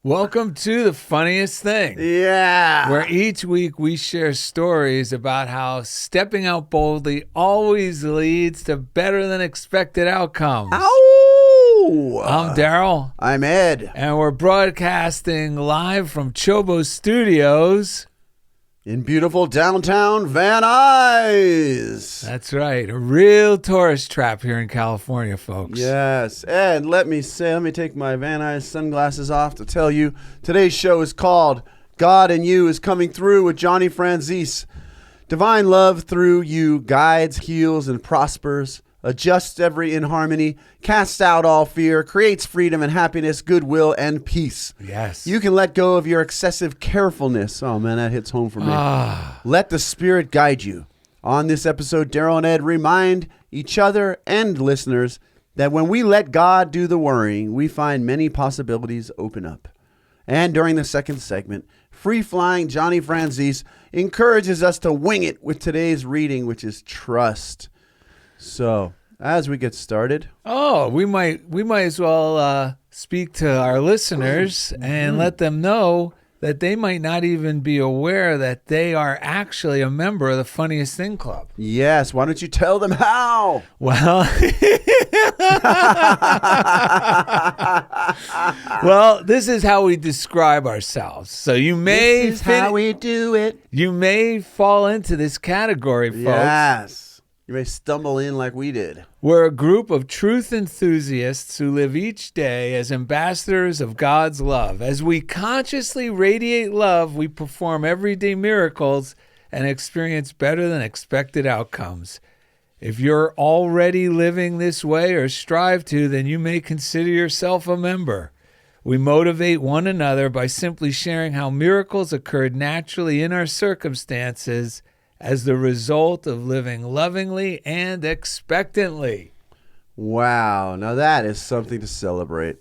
Welcome to The Funniest Thing. Yeah. Where each week we share stories about how stepping out boldly always leads to better than expected outcomes. Ow! I'm Darrell. I'm Ed. And we're broadcasting live from CHOBO Studios. In beautiful downtown Van Nuys. That's right. A real tourist trap here in California, folks. Yes. Ed, let me take my Van Nuys sunglasses off to tell you today's show is called God and You is Coming Through with Johnny Franzese. Divine love through you guides, heals, and prospers, adjusts every inharmony, casts out all fear, creates freedom and happiness, goodwill, and peace. Yes. You can let go of your excessive carefulness. Oh, man, that hits home for me. Let the Spirit guide you. On this episode, Darrell and Ed remind each other and listeners that when we let God do the worrying, we find many possibilities open up. And during the second segment, free-flying Johnny Franzese encourages us to wing it with today's reading, which is trust. So, as we get started. We might as well speak to our listeners and let them know that they might not even be aware that they are actually a member of the Funniest Thing Club. Yes, why don't you tell them how? Well, well, this is how we describe ourselves. So you may This is how we do it. You may fall into this category, folks. Yes. You may stumble in like we did. We're a group of truth enthusiasts who live each day as ambassadors of God's love. As we consciously radiate love, we perform everyday miracles and experience better than expected outcomes. If you're already living this way or strive to, then you may consider yourself a member. We motivate one another by simply sharing how miracles occurred naturally in our circumstances as the result of living lovingly and expectantly. Wow. Now that is something to celebrate.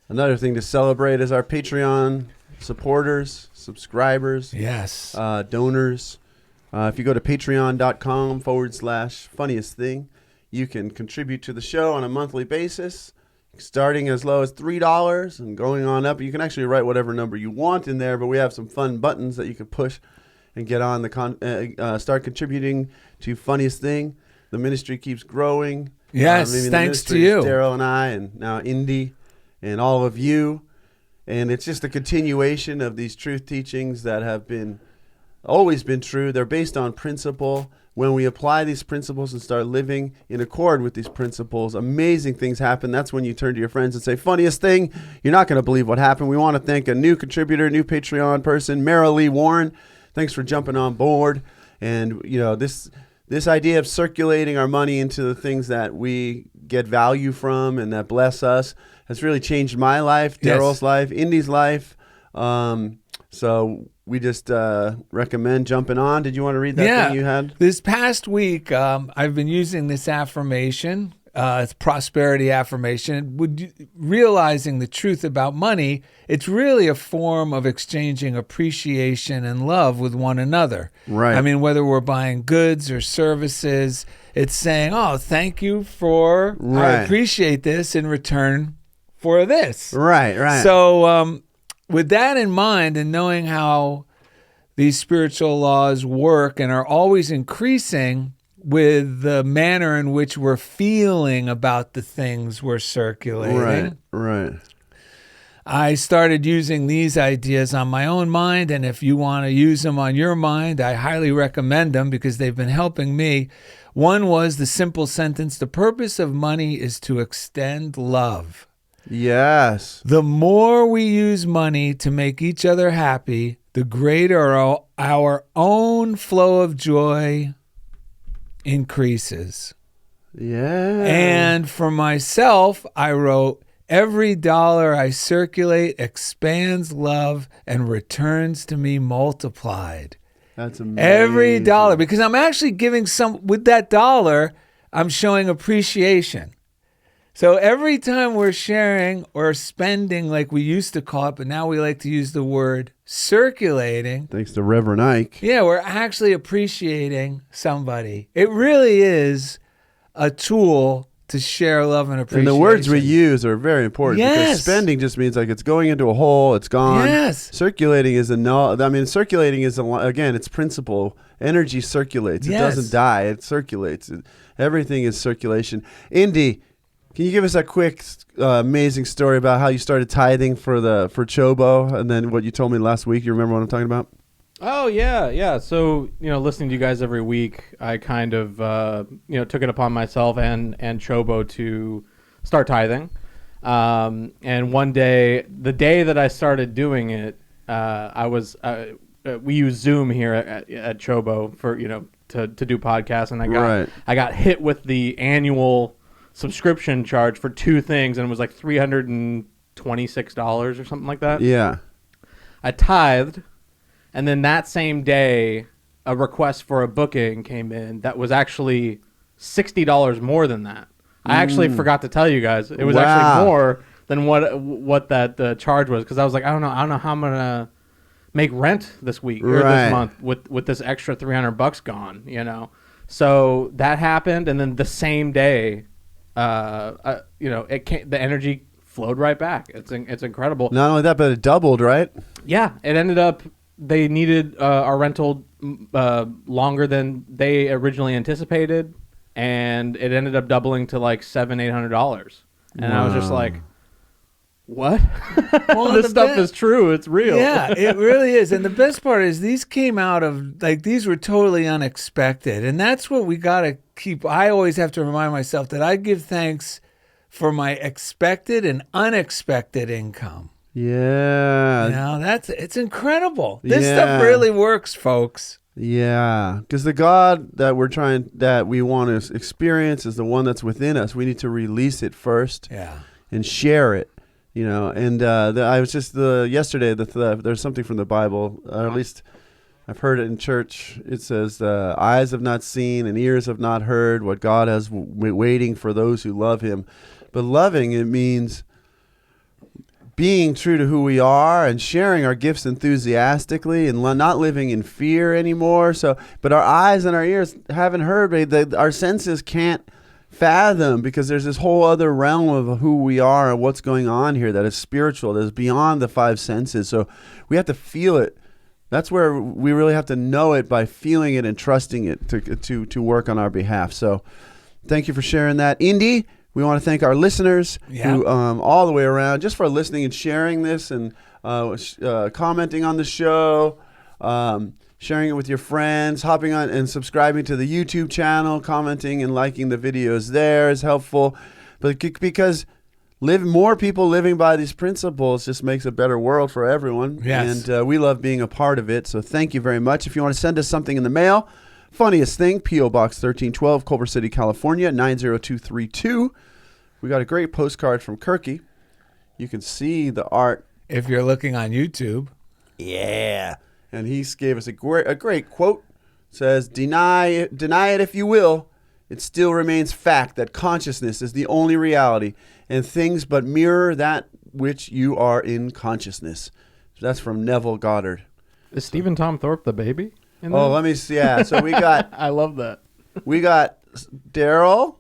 Another thing to celebrate is our Patreon supporters, subscribers, Yes. donors. If you go to patreon.com/funniest thing, you can contribute to the show on a monthly basis, starting as low as $3 and going on up. You can actually write whatever number you want in there, but we have some fun buttons that you can push and get on the start contributing to Funniest Thing. The ministry keeps growing. Yes, thanks to you. Darrell and I, and now Indy, and all of you. And it's just a continuation of these truth teachings that have always been true. They're based on principle. When we apply these principles and start living in accord with these principles, amazing things happen. That's when you turn to your friends and say, Funniest Thing, you're not going to believe what happened. We want to thank a new contributor, new Patreon person, Mara Lee Warren. Thanks for jumping on board. And, you know, this idea of circulating our money into the things that we get value from and that bless us has really changed my life, Darrell's life, Indy's life. So we just recommend jumping on. Did you want to read that thing you had? This past week, I've been using this affirmation. It's prosperity affirmation. Realizing the truth about money, it's really a form of exchanging appreciation and love with one another. Right. I mean, whether we're buying goods or services, it's saying, oh, thank you for, I appreciate this in return for this. Right. So with that in mind and knowing how these spiritual laws work and are always increasing with the manner in which we're feeling about the things we're circulating. Right. I started using these ideas on my own mind, and if you want to use them on your mind, I highly recommend them because they've been helping me. One was the simple sentence, the purpose of money is to extend love. Yes. The more we use money to make each other happy, the greater our own flow of joy increases. Yeah. And for myself, I wrote, every dollar I circulate expands love and returns to me multiplied. That's amazing. Every dollar, because I'm actually giving with that dollar, I'm showing appreciation. So every time we're sharing or spending like we used to call it, but now we like to use the word circulating. Thanks to Reverend Ike. Yeah, we're actually appreciating somebody. It really is a tool to share love and appreciation. And the words we use are very important. Yes. Because spending just means like it's going into a hole, it's gone. Yes. Circulating is circulating is, again, it's principle. Energy circulates. Yes. It doesn't die. It circulates. Everything is circulation. Indy, can you give us a quick, amazing story about how you started tithing for CHOBO, and then what you told me last week? You remember what I'm talking about? Oh, yeah. So, listening to you guys every week, I kind of, took it upon myself and CHOBO to start tithing. And one day, the day that I started doing it, we use Zoom here at CHOBO for, to do podcasts. And I got hit with the annual subscription charge for two things. And it was like $326 or something like that. Yeah. I tithed. And then that same day, a request for a booking came in that was actually $60 more than that. I actually forgot to tell you guys. It was actually more than what that charge was, because I was like, I don't know how I'm gonna make rent this week or this month with this extra $300 gone. So that happened, and then the same day, the energy flowed right back. It's incredible. Not only that, but it doubled, right? Yeah, it ended up. They needed our rental longer than they originally anticipated, and it ended up doubling to like $700-800. And I was just like, "What? Well, this stuff is true. It's real." Yeah, it really is. And the best part is these came out of these were totally unexpected, and that's what we got to keep. I always have to remind myself that I give thanks for my expected and unexpected income. Yeah. It's incredible. This stuff really works, folks. Yeah, because the God that we want to experience is the one that's within us. We need to release it first, and share it. And I was just yesterday. There's something from the Bible, or at least I've heard it in church. It says, "Eyes have not seen and ears have not heard what God has waiting for those who love Him." But loving, it means being true to who we are and sharing our gifts enthusiastically and not living in fear anymore. But our eyes and our ears haven't heard. Our senses can't fathom, because there's this whole other realm of who we are and what's going on here that is spiritual, that is beyond the five senses. So we have to feel it. That's where we really have to know it, by feeling it and trusting it to work on our behalf. So thank you for sharing that, Indy. We want to thank our listeners who all the way around, just for listening and sharing this, and commenting on the show, sharing it with your friends, hopping on and subscribing to the YouTube channel, commenting and liking the videos there is helpful. But because more people living by these principles just makes a better world for everyone. Yes. And we love being a part of it. So thank you very much. If you want to send us something in the mail, funniest thing, P.O. Box 1312, Culver City, California, 90232. We got a great postcard from Kirky. You can see the art if you're looking on YouTube. Yeah. And he gave us a great quote. It says, deny it if you will. It still remains fact that consciousness is the only reality, and things but mirror that which you are in consciousness. That's from Neville Goddard. Is Stephen Tom Thorpe the baby? Let me see. Yeah. So we got. I love that. We got Darrell,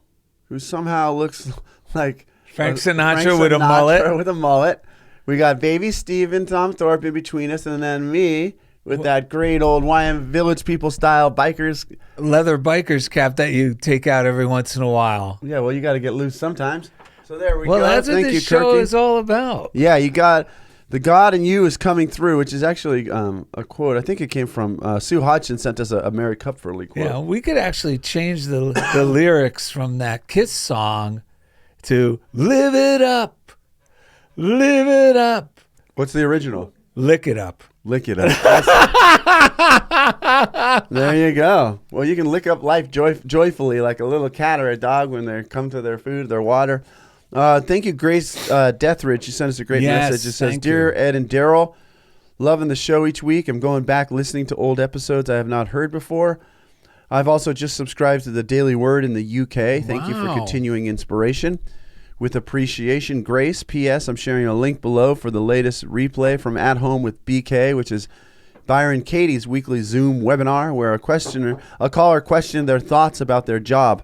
who somehow looks like Frank Sinatra with a mullet. With a mullet. We got baby Stephen Tom Thorpe in between us, and then me with that great old YM Village People style leather biker's cap that you take out every once in a while. Yeah, well, you got to get loose sometimes. So there we go. Well, that's what this show is all about. Yeah, you got the God in you is coming through, which is actually a quote. I think it came from Sue Hodgson sent us a Mary Kupferle quote. Yeah, we could actually change the lyrics from that Kiss song to "Live it up, live it up." What's the original? Lick it up. Lick it up. There you go. Well, you can lick up life joyfully like a little cat or a dog when they come to their food, their water. Thank you, Grace Deathridge. You sent us a great message. It says, Dear Ed and Darrell, loving the show each week. I'm going back listening to old episodes I have not heard before. I've also just subscribed to the Daily Word in the UK. Thank you for continuing inspiration. With appreciation, Grace. P.S. I'm sharing a link below for the latest replay from At Home with BK, which is Byron Katie's weekly Zoom webinar where a caller questioned their thoughts about their job.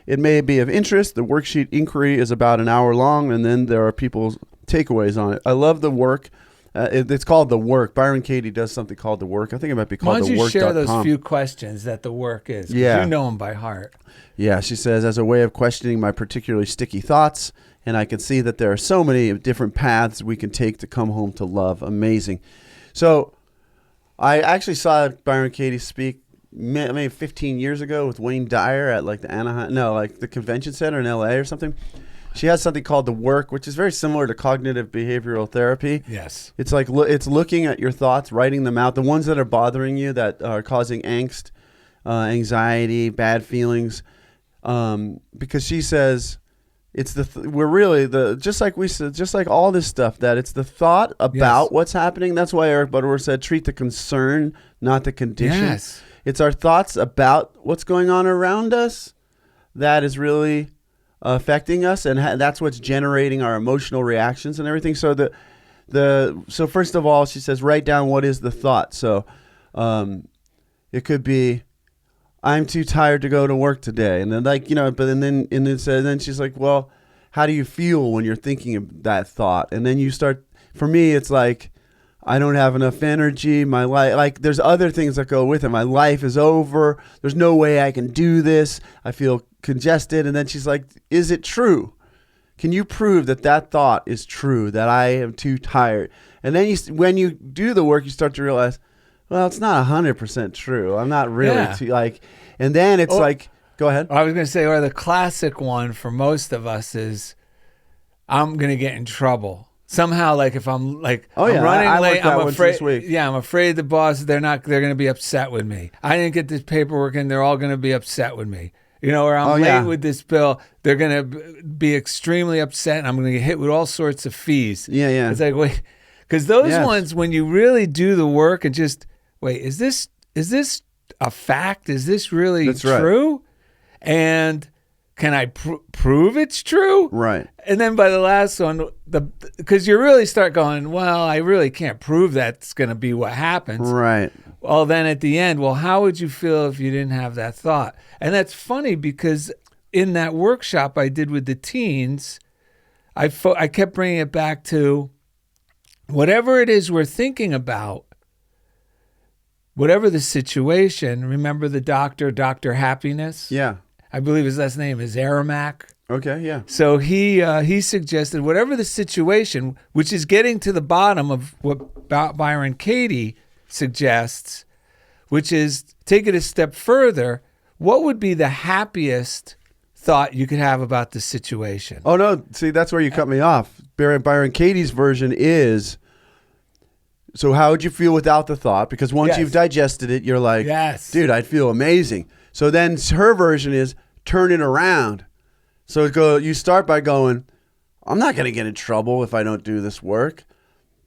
It may be of interest. The worksheet inquiry is about an hour long, and then there are people's takeaways on it. I love the work. It's called The Work. Byron Katie does something called The Work. I think it might be called The Work. Why don't you share those thework.com. few questions that The Work is? 'Cause Yeah. you know them by heart. Yeah, she says, as a way of questioning my particularly sticky thoughts, and I can see that there are so many different paths we can take to come home to love. Amazing. So I actually saw Byron Katie speak maybe 15 years ago with Wayne Dyer at like the convention center in LA or something. She has something called The Work, which is very similar to cognitive behavioral therapy. Yes. It's like it's looking at your thoughts, writing them out, the ones that are bothering you, that are causing angst, anxiety, bad feelings. Because she says it's we're really just like all this stuff, that it's the thought about what's happening. That's why Eric Butterworth said treat the concern, not the condition. Yes. It's our thoughts about what's going on around us that is really affecting us, and that's what's generating our emotional reactions and everything. So so first of all, she says write down what is the thought. So it could be, I'm too tired to go to work today, and then then she's like, well, how do you feel when you're thinking of that thought? And then you start. For me, it's like, I don't have enough energy. My life, like, there's other things that go with it. My life is over. There's no way I can do this. I feel congested. And then she's like, is it true? Can you prove that thought is true, that I am too tired? And then when you do the work, you start to realize, well, it's not 100% true. I'm not really too, like, and then it's like, go ahead. I was going to say, or the classic one for most of us is, I'm going to get in trouble. Somehow, like, if I'm like, I'm running late, I'm afraid. Yeah, I'm afraid the boss, they're going to be upset with me. I didn't get this paperwork in, they're all going to be upset with me. You know, or I'm late with this bill, they're going to be extremely upset, and I'm going to get hit with all sorts of fees. Yeah, yeah. It's like, wait, because those ones, when you really do the work and just, wait, is this a fact? Is this really true? Right. And can I prove it's true? Right. And then by the last one, because you really start going, well, I really can't prove that's going to be what happens. Right. Well, then at the end, well, how would you feel if you didn't have that thought? And that's funny because in that workshop I did with the teens, I kept bringing it back to whatever it is we're thinking about, whatever the situation. Remember the Dr. Happiness? Yeah. I believe his last name is Aramak. Okay, yeah. So he suggested whatever the situation, which is getting to the bottom of what Byron Katie suggests, which is take it a step further. What would be the happiest thought you could have about the situation? Oh, no. See, that's where you cut me off. Byron Katie's version is, so how would you feel without the thought? Because once you've digested it, you're like, dude, I'd feel amazing. So then her version is turn it around. So you start by going, I'm not going to get in trouble if I don't do this work.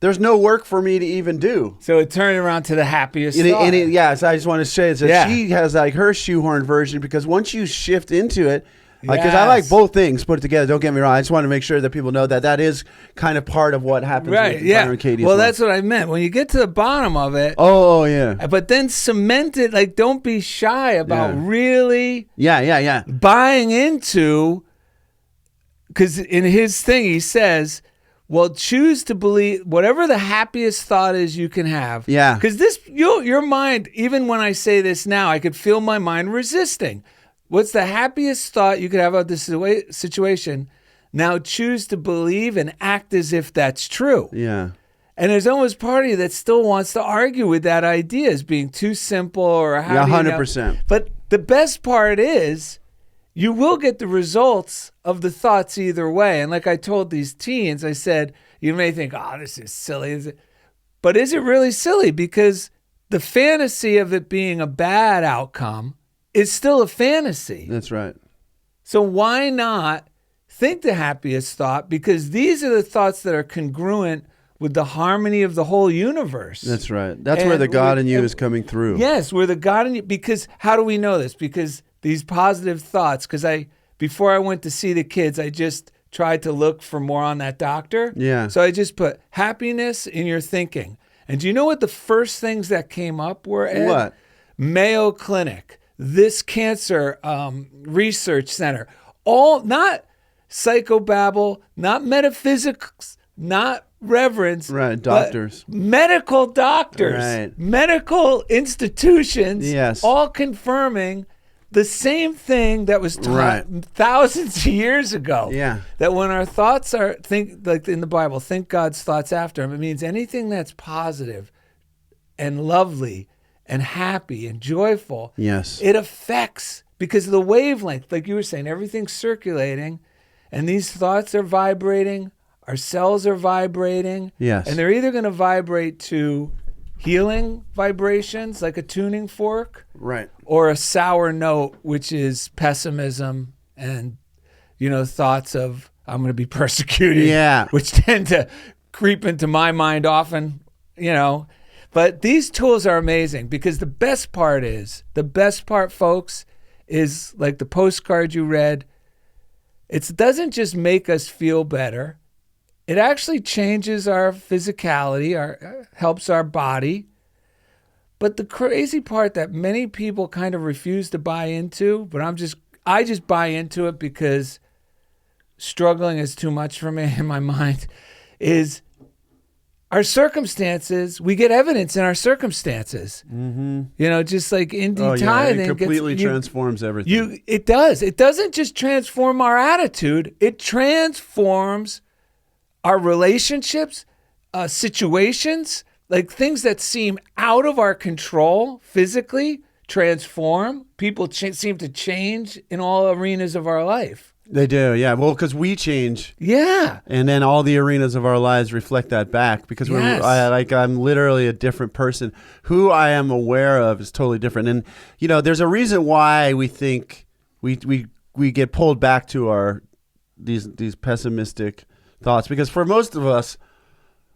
There's no work for me to even do. So it turned around to the happiest thought. So I just want to say that she has like her shoehorn version, because once you shift into it, because I like both things put it together. Don't get me wrong. I just want to make sure that people know that is kind of part of what happens with Byron Katie. Well, that's what I meant. When you get to the bottom of it. Oh, yeah. But then cement it. Like, don't be shy about really buying into, because in his thing, he says, well, choose to believe whatever the happiest thought is you can have. Yeah. Because your mind, even when I say this now, I could feel my mind resisting. What's the happiest thought you could have about this situation? Now choose to believe and act as if that's true. Yeah. And there's almost part of you that still wants to argue with that idea as being too simple or how 100%. But the best part is you will get the results of the thoughts either way. And like I told these teens, I said, you may think, oh, this is silly. But is it really silly? Because the fantasy of it being a bad outcome is still a fantasy. That's right. So why not think the happiest thought? Because these are the thoughts that are congruent with the harmony of the whole universe. That's right. That's where the God in you is coming through. Yes, where the God in you. Because how do we know this? Because these positive thoughts, before I went to see the kids, I just tried to look for more on that doctor. Yeah. So I just put happiness in your thinking. And do you know what the first things that came up were, Ed? What? Mayo Clinic. this cancer research center. All not psychobabble, not metaphysics, not reverence. Right, doctors. Medical doctors. Right. Medical institutions. Yes. All confirming the same thing that was taught thousands of years ago. Yeah. That when our thoughts are, like in the Bible, think God's thoughts after him. It means anything that's positive and lovely and happy and joyful. Yes. It affects, because of the wavelength, like you were saying, everything's circulating and these thoughts are vibrating. Our cells are vibrating. Yes. And they're either going to vibrate to healing vibrations, like a tuning fork, Right. or a sour note, which is pessimism and, thoughts of, I'm going to be persecuted, Yeah. which tend to creep into my mind often, But these tools are amazing, because the best part, folks, is like the postcard you read. It doesn't just make us feel better. It actually changes our physicality, helps our body. But the crazy part that many people kind of refuse to buy into, but I just buy into it because struggling is too much for me in my mind, is our circumstances. We get evidence in our circumstances. Mm-hmm. Just like indie tithing. It completely transforms everything. It does. It doesn't just transform our attitude. It transforms our relationships, situations, like things that seem out of our control physically transform. People seem to change in all arenas of our life. They do, yeah. Well, because we change. Yeah. And then all the arenas of our lives reflect that back, because I'm literally a different person. Who I am aware of is totally different. And, there's a reason why we think we get pulled back to these pessimistic thoughts, because for most of us,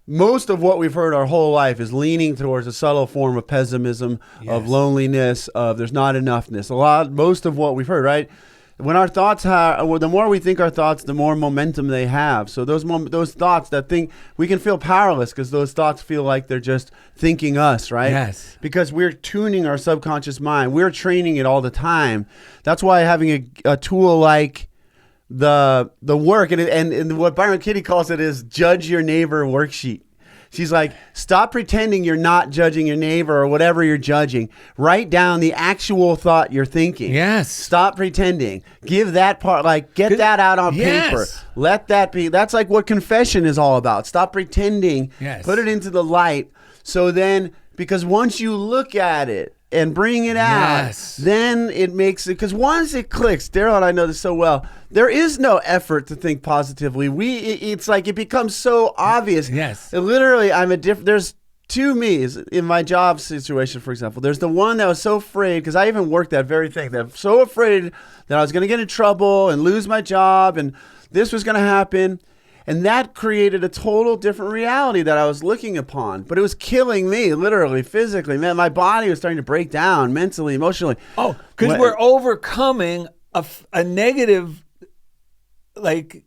most of what we've heard our whole life is leaning towards a subtle form of pessimism, of loneliness, of there's not enoughness. Most of what we've heard, right? When our thoughts the more we think our thoughts, the more momentum they have. So those thoughts that think, we can feel powerless because those thoughts feel like they're just thinking us, right? Yes. Because we're tuning our subconscious mind. We're training it all the time. That's why having a tool like the work and what Byron Katie calls it is judge your neighbor worksheet. She's like, stop pretending you're not judging your neighbor or whatever you're judging. Write down the actual thought you're thinking. Yes. Stop pretending. Give that part, get that out on paper. Let that be. That's like what confession is all about. Stop pretending. Yes. Put it into the light. So then, because once you look at it and bring it out, then it makes it, because once it clicks, Darrell and I know this so well, there is no effort to think positively. It's like it becomes so obvious. Yes. Literally, there's two me's in my job situation, for example. There's the one that was so afraid, because I even worked that very thing, that I'm so afraid that I was going to get in trouble and lose my job and this was going to happen. And that created a total different reality that I was looking upon. But it was killing me, literally, physically. Man, my body was starting to break down mentally, emotionally. Oh, because we're overcoming a negative,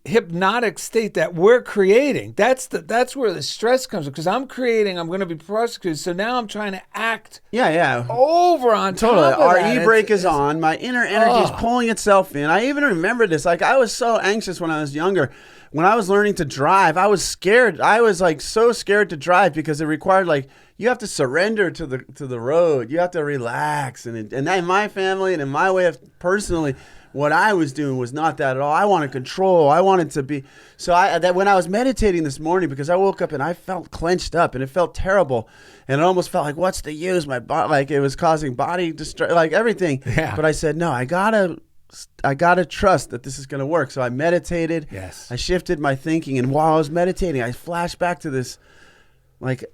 hypnotic state that we're creating. That's where the stress comes from. Because I'm going to be prosecuted. So now I'm trying to act over on top of that. Our e-brake is on. My inner energy is pulling itself in. I even remember this. I was so anxious when I was younger. When I was learning to drive, I was scared. I was so scared to drive because it required you have to surrender to the road. You have to relax. And in my family and in my way of personally, what I was doing was not that at all. I wanted control. I wanted to be. So when I was meditating this morning, because I woke up and I felt clenched up and it felt terrible. And it almost felt like, what's the use? My body, it was causing body distress, everything. Yeah. But I said, no, I gotta trust that this is going to work. So I meditated. Yes. I shifted my thinking. And while I was meditating, I flashed back to this,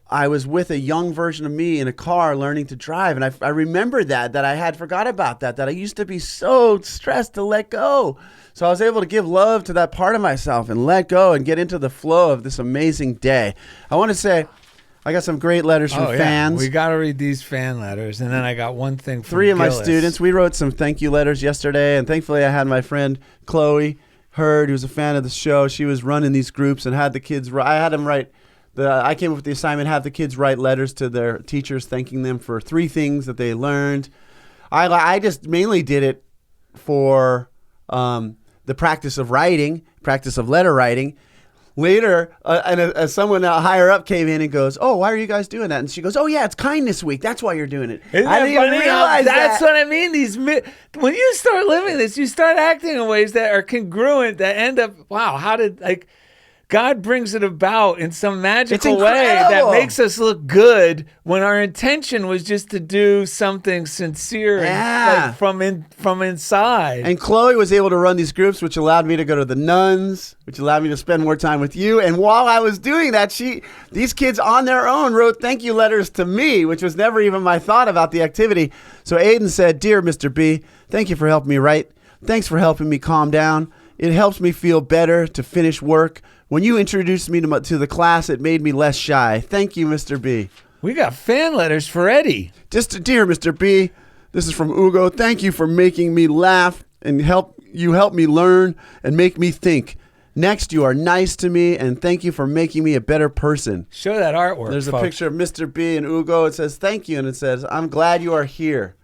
I was with a young version of me in a car learning to drive. And I remembered that I had forgot about that I used to be so stressed to let go. So I was able to give love to that part of myself and let go and get into the flow of this amazing day. I want to say, I got some great letters from fans. We got to read these fan letters. And then I got one thing from 3 of Gillis. my students. We wrote some thank you letters yesterday. And thankfully, I had my friend Chloe Hurd, who was a fan of the show. She was running these groups and had the kids. I had them write. I came up with the assignment, have the kids write letters to their teachers thanking them for 3 things that they learned. I just mainly did it for the practice of writing, practice of letter writing. Later, someone higher up came in and goes, "Oh, why are you guys doing that?" And she goes, "Oh yeah, it's Kindness Week. That's why you're doing it." Isn't I that didn't even funny? realize That's that. what I mean. When you start living this, you start acting in ways that are congruent that end up, wow, how did, God brings it about in some magical way that incredible. makes us look good when our intention was just to do something sincere and from inside. And Chloe was able to run these groups, which allowed me to go to the nuns, which allowed me to spend more time with you. And while I was doing that, these kids on their own wrote thank you letters to me, which was never even my thought about the activity. So Aiden said, "Dear Mr. B, thank you for helping me write. Thanks for helping me calm down. It helps me feel better to finish work. When you introduced me to the class, it made me less shy. Thank you, Mr. B." We got fan letters for Eddie. Just dear Mr. B, this is from Ugo. Thank you for making me laugh and help me learn and make me think. Next, you are nice to me, and thank you for making me a better person. Show that artwork. There's a folks. picture of Mr. B and Ugo. It says, "Thank you," and it says, "I'm glad you are here."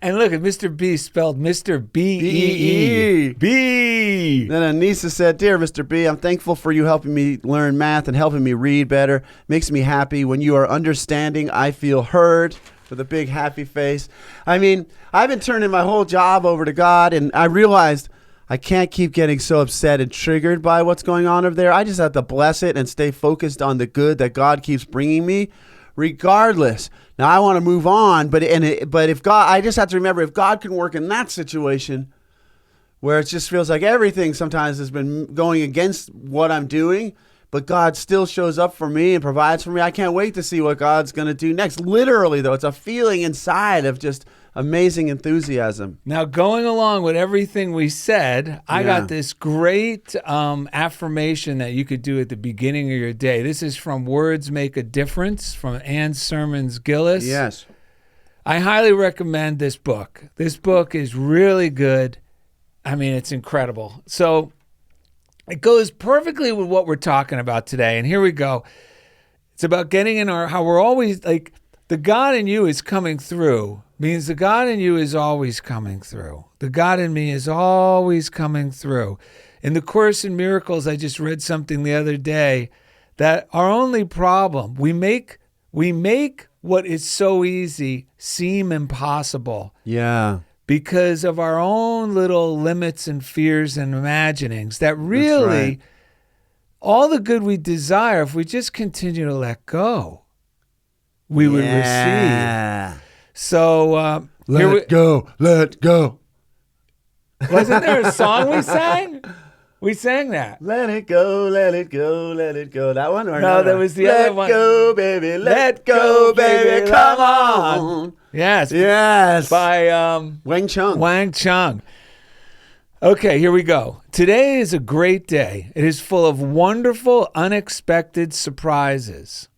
And look at Mr. B spelled Mr. B-E-E. B-E-E. B. Then Anissa said, "Dear Mr. B, I'm thankful for you helping me learn math and helping me read better. Makes me happy. When you are understanding, I feel heard." With a big happy face. I mean, I've been turning my whole job over to God, and I realized I can't keep getting so upset and triggered by what's going on over there. I just have to bless it and stay focused on the good that God keeps bringing me, regardless. Now, I want to move on, but if God, I just have to remember, if God can work in that situation where it just feels like everything sometimes has been going against what I'm doing, but God still shows up for me and provides for me, I can't wait to see what God's going to do next. Literally, though, it's a feeling inside of just amazing enthusiasm. Now, going along with everything we said, I got this great affirmation that you could do at the beginning of your day. This is from Words Make a Difference from Ann Sermons Gillis. Yes. I highly recommend this book. This book is really good. I mean, it's incredible. So it goes perfectly with what we're talking about today. And here we go. It's about getting in how we're always the God in you is coming through. Means the God in you is always coming through. The God in me is always coming through. In the Course in Miracles, I just read something the other day that our only problem, we make what is so easy seem impossible. Yeah. Because of our own little limits and fears and imaginings that really, right. all the good we desire, if we just continue to let go, we would receive. So Let go. Wasn't there a song we sang? We sang that. Let it go, let it go, let it go. That one? Or No, there was the other one. Let go, baby. Let go, baby. Come on. Yes. Yes. By Wang Chung. Wang Chung. Okay, here we go. Today is a great day. It is full of wonderful, unexpected surprises.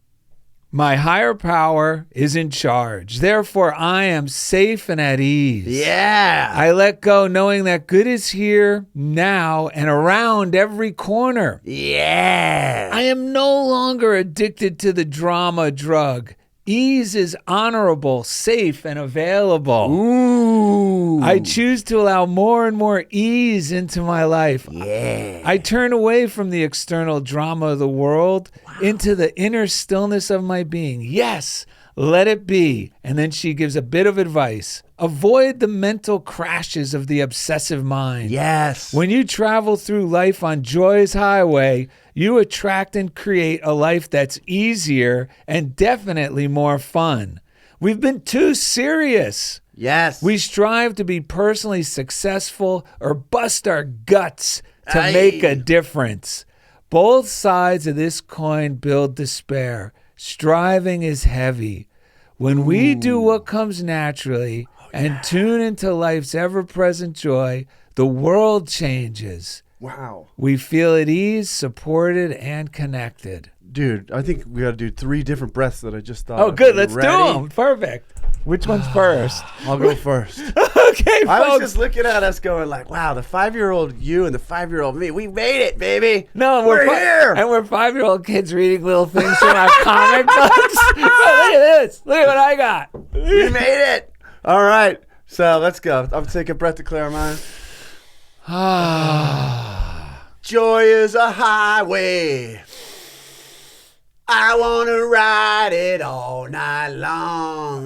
My higher power is in charge. Therefore, I am safe and at ease. Yeah. I let go knowing that good is here, now, and around every corner. Yeah. I am no longer addicted to the drama drug. Ease is honorable, safe, and available. Ooh. I choose to allow more and more ease into my life. Yeah. I turn away from the external drama of the world into the inner stillness of my being. Yes, let it be. And then she gives a bit of advice. Avoid the mental crashes of the obsessive mind. Yes. When you travel through life on joy's highway, you attract and create a life that's easier and definitely more fun. We've been too serious. Yes. We strive to be personally successful or bust our guts to make a difference. Both sides of this coin build despair. Striving is heavy. When we do what comes naturally and tune into life's ever-present joy, the world changes. Wow. We feel at ease, supported, and connected. Dude, I think we got to do 3 different breaths that I just thought Oh, of. good. Are you Let's ready? do them. Perfect. Which one's first? I'll go first. Okay, I was folks. just looking at us going like, wow, the 5-year-old you and the 5-year-old me, we made it, baby. No, we're here. And we're 5-year-old kids reading little things from our comic books. Oh, look at this. Look at what I got. We made it. All right. So let's go. I'll take a breath to clear our mind. Joy is a highway. I want to ride it all night long.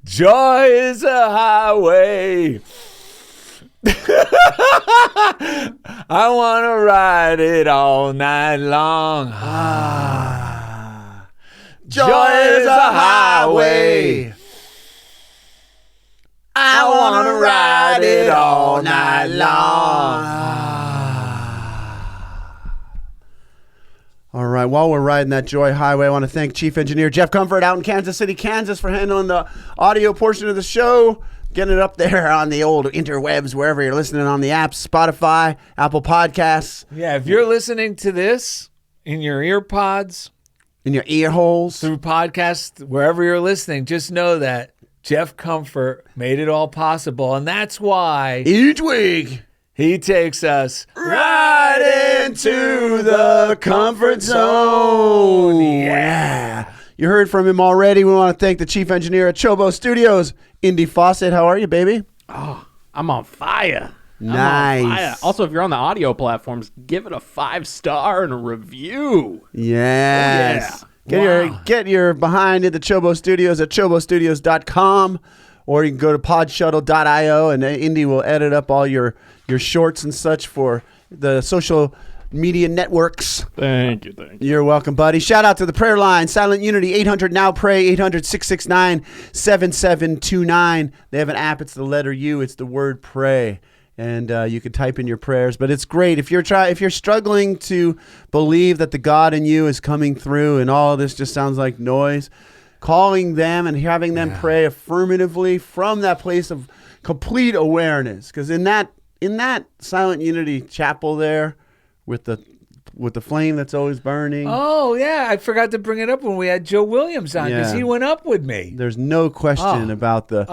Joy is a highway. I want to ride it all night long. Joy is a highway. I want to ride it all night long. All right, while we're riding that Joy Highway, I want to thank Chief Engineer Jeff Comfort out in Kansas City, Kansas, for handling the audio portion of the show, getting it up there on the old interwebs, wherever you're listening on the apps, Spotify, Apple Podcasts. Yeah, if you're listening to this in your ear pods, in your ear holes, through podcasts, wherever you're listening, just know that Jeff Comfort made it all possible, and that's why each week he takes us right into the comfort zone. Yeah. You heard from him already. We want to thank the chief engineer at CHOBO Studios, Indy Fawcett. How are you, baby? Oh, I'm on fire. Nice. I'm on fire. Also, if you're on the audio platforms, give it a 5-star and a review. Yes. Oh, yeah. Get your behind at the CHOBO Studios at chobostudios.com, or you can go to PodShuttle.io, and Indy will edit up all your shorts and such for the social media networks. Thank you. You're welcome, buddy. Shout out to the prayer line, Silent Unity, 800-NOW-PRAY, 800-669-7729. They have an app. It's the letter U. It's the word pray. And you can type in your prayers. But it's great. If you're struggling to believe that the God in you is coming through and all of this just sounds like noise, calling them and having them pray affirmatively from that place of complete awareness. Because in that Silent Unity chapel there with the flame that's always burning. Oh, yeah. I forgot to bring it up when we had Joe Williams on because he went up with me. There's no question about the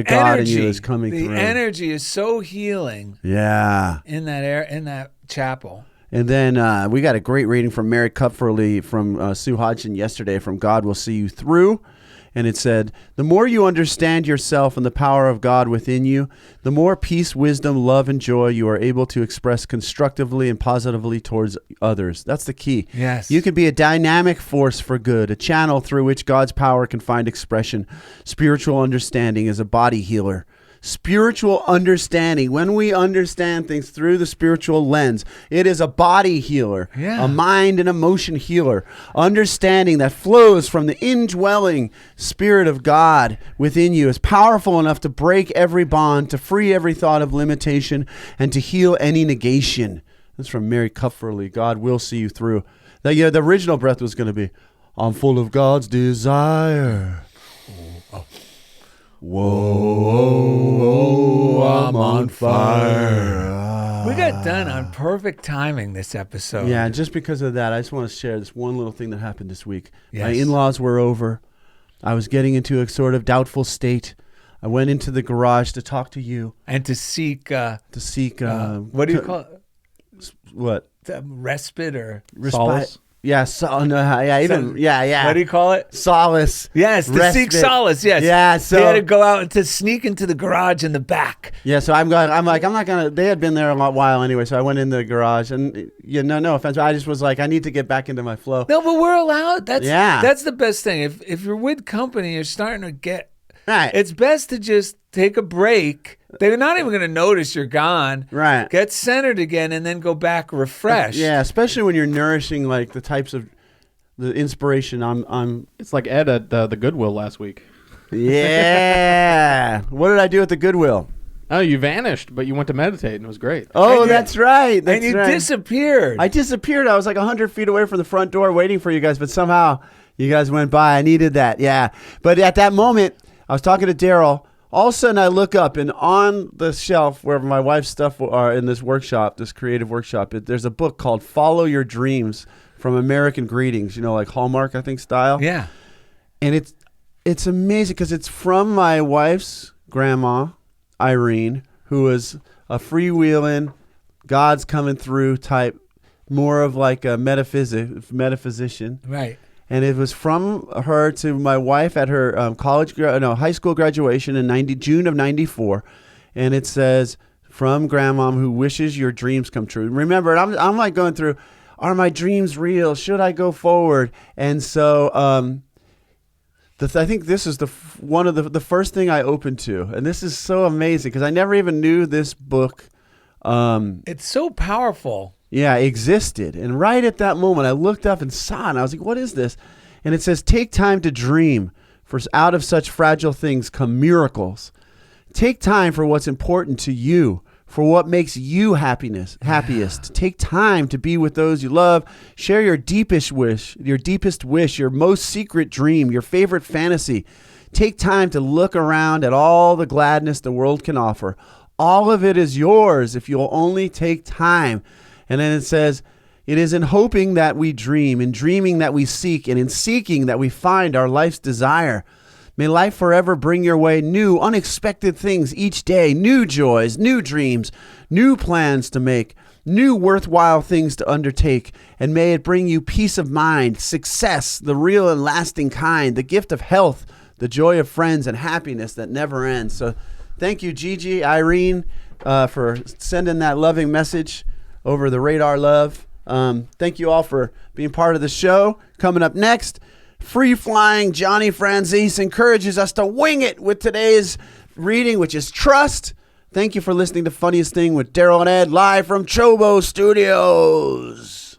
God in you is coming through. The energy is so healing. Yeah. In that chapel. And then we got a great reading from Mary Kupferle from Sue Hodgson yesterday from God Will See You Through. And it said, the more you understand yourself and the power of God within you, the more peace, wisdom, love, and joy you are able to express constructively and positively towards others. That's the key. Yes. You can be a dynamic force for good, a channel through which God's power can find expression. Spiritual understanding is a body healer. Spiritual understanding, when we understand things through the spiritual lens, it is a body healer, a mind and emotion healer. Understanding that flows from the indwelling Spirit of God within you is powerful enough to break every bond, to free every thought of limitation, and to heal any negation. That's from Mary Kupferle. God will see you through. The original breath was going to be, I'm full of God's desire. Whoa, I'm on fire. We got done on perfect timing this episode. Yeah, just because of that, I just want to share this one little thing that happened this week. Yes. My in-laws were over. I was getting into a sort of doubtful state. I went into the garage to talk to you. And to seek... what do you call it? What? Respite or... Solace? Yeah, what do you call it? Solace. Yes, to seek solace. Yes. Yeah, so they had to go out and to sneak into the garage in the back. Yeah, so I'm not gonna. They had been there a while anyway, so I went in the garage, and no offense, but I just was like, I need to get back into my flow. No, but we're allowed. That's the best thing. If you're with company, you're starting to get. Right. It's best to just take a break. They're not even going to notice you're gone. Right. Get centered again and then go back refreshed. Yeah, especially when you're nourishing like the types of the inspiration I'm It's like Ed at the Goodwill last week. Yeah. What did I do at the Goodwill? Oh, you vanished, but you went to meditate and it was great. Oh, that's right. And you disappeared. I disappeared. I was like 100 feet away from the front door waiting for you guys, but somehow you guys went by. I needed that. Yeah. But at that moment, I was talking to Darrell. All of a sudden, I look up, and on the shelf where my wife's stuff are in this workshop, this creative workshop, there's a book called Follow Your Dreams from American Greetings, like Hallmark, I think, style. Yeah. And it's amazing because it's from my wife's grandma, Irene, who was a freewheeling, God's coming through type more of like a metaphysician. Right. And it was from her to my wife at her high school graduation in June of 94. And it says, from Grandma who wishes your dreams come true. Remember, I'm like going through, are my dreams real? Should I go forward? And so I think this is one of the first thing I opened to. And this is so amazing because I never even knew this book. It's so powerful. Yeah, existed. And right at that moment, I looked up and saw it, and I was like, what is this? And it says, take time to dream, for out of such fragile things come miracles. Take time for what's important to you, for what makes you happiest. Take time to be with those you love. Share your deepest wish, your most secret dream, your favorite fantasy. Take time to look around at all the gladness the world can offer. All of it is yours if you'll only take time. And then it says, it is in hoping that we dream, in dreaming that we seek, and in seeking that we find our life's desire. May life forever bring your way new, unexpected things each day, new joys, new dreams, new plans to make, new worthwhile things to undertake. And may it bring you peace of mind, success, the real and lasting kind, the gift of health, the joy of friends, and happiness that never ends. So thank you, Gigi, Irene, for sending that loving message over the radar love. Thank you all for being part of the show. Coming up next, free-flying Johnny Franzese encourages us to wing it with today's reading, which is Trust. Thank you for listening to Funniest Thing with Darrell and Ed, live from CHOBO Studios.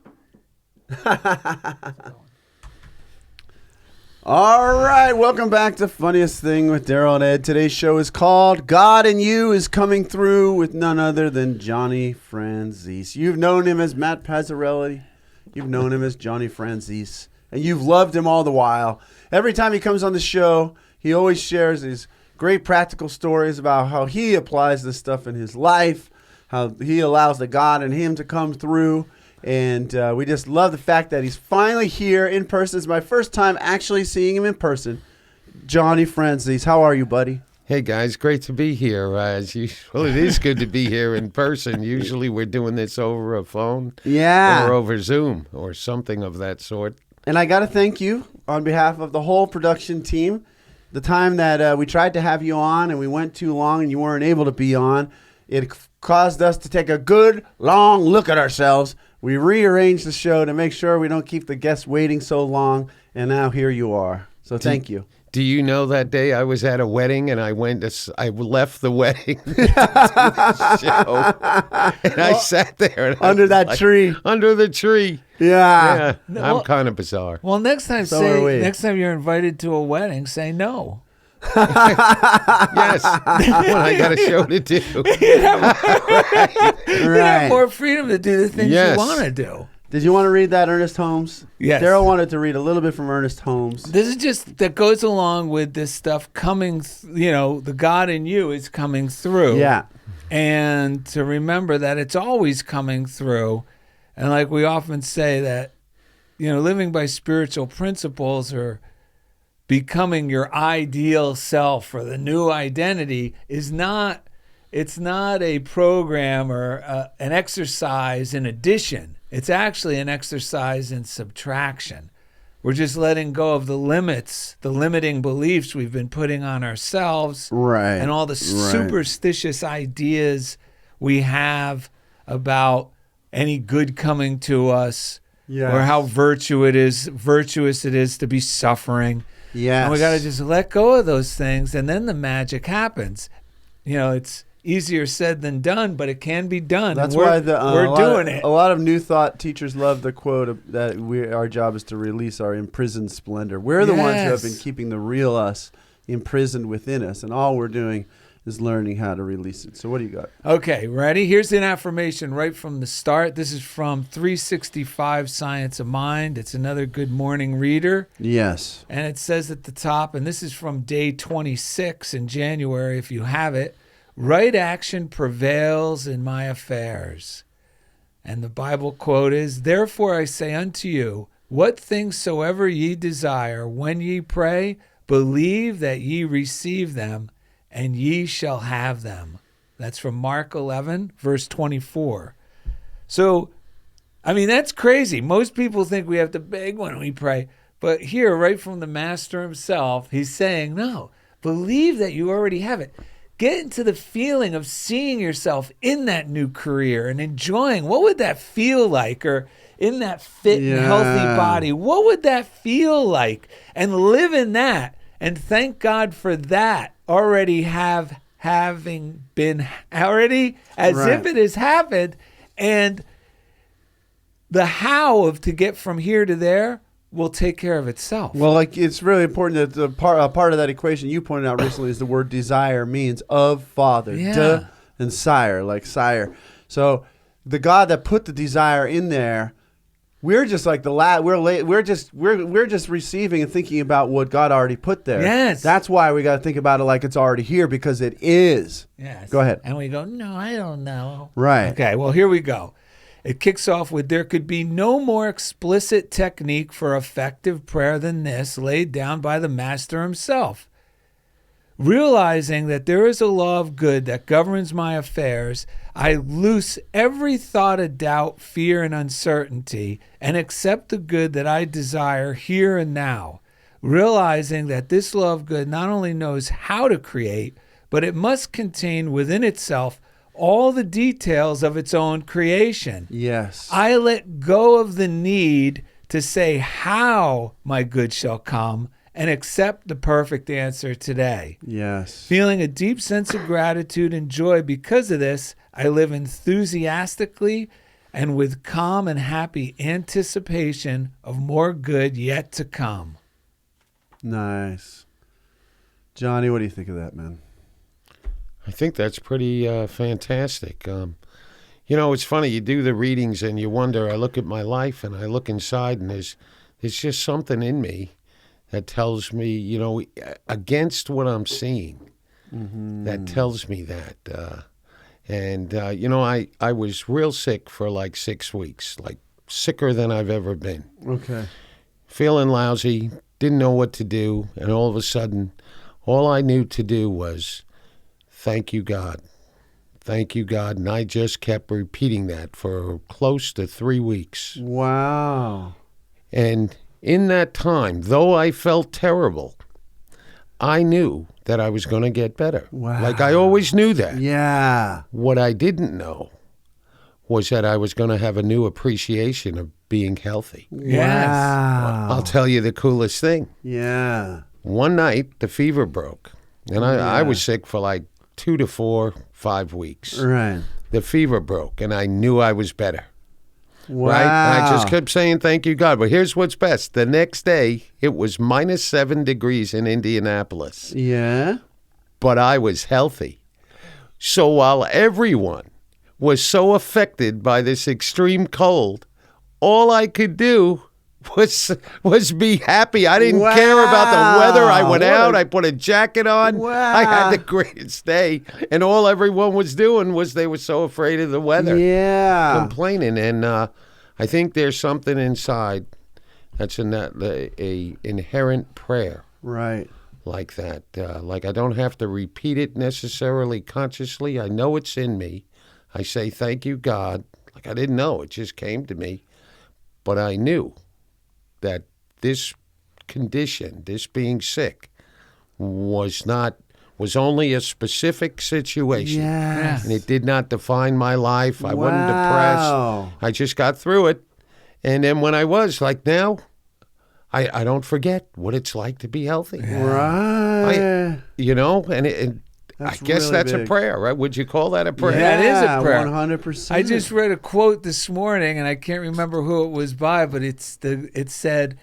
All right, welcome back to Funniest Thing with Darrell and Ed. Today's show is called God and You is Coming Through with none other than Johnny Franzese. You've known him as Matt Pazzarelli. You've known him as Johnny Franzese. And you've loved him all the while. Every time he comes on the show, he always shares these great practical stories about how he applies this stuff in his life, how he allows the God in him to come through. And we just love the fact that he's finally here in person. It's my first time actually seeing him in person. Johnny Franzese, how are you, buddy? Hey, guys, great to be here. As usual, it is good to be here in person. Usually we're doing this over a phone or over Zoom or something of that sort. And I got to thank you on behalf of the whole production team. The time that we tried to have you on and we went too long and you weren't able to be on, it caused us to take a good, long look at ourselves. We rearranged the show to make sure we don't keep the guests waiting so long, and now here you are. So thank you. Do you know that day I was at a wedding and I left the wedding show, and I sat there and under that tree. Under the tree. Yeah. I'm kind of bizarre. Well, next time you're invited to a wedding, say no. Yes, when I got a show to do. You have more freedom to do the things you want to do. Did you want to read that, Ernest Holmes? Yes. Darrell wanted to read a little bit from Ernest Holmes. This is just that goes along with this stuff coming, the God in you is coming through. Yeah. And to remember that it's always coming through. And like we often say that, living by spiritual principles or becoming your ideal self or the new identity it's not a program or an exercise in addition. It's actually an exercise in subtraction. We're just letting go of the limits, the limiting beliefs we've been putting on ourselves, right, and all the superstitious ideas we have about any good coming to us, or how virtuous it is to be suffering. Yes. And we got to just let go of those things, and then the magic happens. It's easier said than done, but it can be done. That's why we're doing it. A lot of New Thought teachers love the quote that our job is to release our imprisoned splendor. We're the ones who have been keeping the real us imprisoned within us, and all we're doing is learning how to release it. So what do you got? Okay, ready? Here's an affirmation right from the start. This is from 365 Science of Mind. It's another good morning reader. Yes. And it says at the top, and this is from day 26 in January, if you have it, right action prevails in my affairs. And the Bible quote is, therefore I say unto you, what things soever ye desire, when ye pray, believe that ye receive them, and ye shall have them. That's from Mark 11, verse 24. So I mean, that's crazy. Most people think we have to beg when we pray. But here, right from the master himself, he's saying, no, believe that you already have it. Get into the feeling of seeing yourself in that new career and enjoying. What would that feel like? Or in that fit and healthy body, what would that feel like? And live in that. And thank God for that already having been already as if it has happened. And the how of to get from here to there will take care of itself. Well, like it's really important that a part of that equation you pointed out recently is the word desire means of father, de and sire, like sire. So the God that put the desire in there, we're just like we're just receiving and thinking about what God already put there. Yes. That's why we got to think about it like it's already here, because it is. Yes. Go ahead. And we go, no, I don't know. Right. Okay, well, here we go. It kicks off with, there could be no more explicit technique for effective prayer than this laid down by the Master himself. Realizing that there is a law of good that governs my affairs, I loose every thought of doubt, fear, and uncertainty, and accept the good that I desire here and now. Realizing that this law of good not only knows how to create, but it must contain within itself all the details of its own creation. Yes. I let go of the need to say how my good shall come and accept the perfect answer today. Yes. Feeling a deep sense of gratitude and joy because of this, I live enthusiastically and with calm and happy anticipation of more good yet to come. Nice. Johnny, what do you think of that, man? I think that's pretty fantastic. It's funny. You do the readings and you wonder. I look at my life and I look inside, and there's just something in me that tells me, against what I'm seeing, that tells me that. I was real sick for like 6 weeks, like sicker than I've ever been. Okay. Feeling lousy, didn't know what to do, and all of a sudden, all I knew to do was, thank you, God. Thank you, God. And I just kept repeating that for close to 3 weeks. Wow. And in that time, though I felt terrible, I knew that I was going to get better. Wow. Like I always knew that. Yeah. What I didn't know was that I was going to have a new appreciation of being healthy. Yes. Wow. I'll tell you the coolest thing. Yeah. One night, the fever broke. And I was sick for like 2 to 4, 5 weeks. Right. The fever broke, and I knew I was better. Wow. Right? And I just kept saying, thank you, God. But here's what's best. The next day, it was -7 degrees in Indianapolis. Yeah. But I was healthy. So while everyone was so affected by this extreme cold, all I could do was be happy. I didn't care about the weather. I went out. I put a jacket on. Wow. I had the greatest day. And all everyone was doing was they were so afraid of the weather. Yeah. Complaining. And I think there's something inside that's in that a inherent prayer. Right. Like that. Like I don't have to repeat it necessarily consciously. I know it's in me. I say, thank you, God. Like I didn't know. It just came to me. But I knew that this condition, this being sick, was only a specific situation. Yes. And it did not define my life. I wasn't depressed. I just got through it. And then when I was, like now, I don't forget what it's like to be healthy. Right. And I guess really that's big. a prayer, right? Would you call that a prayer? Yeah, it is a prayer. 100%. I just read a quote this morning, and I can't remember who it was by, but it said,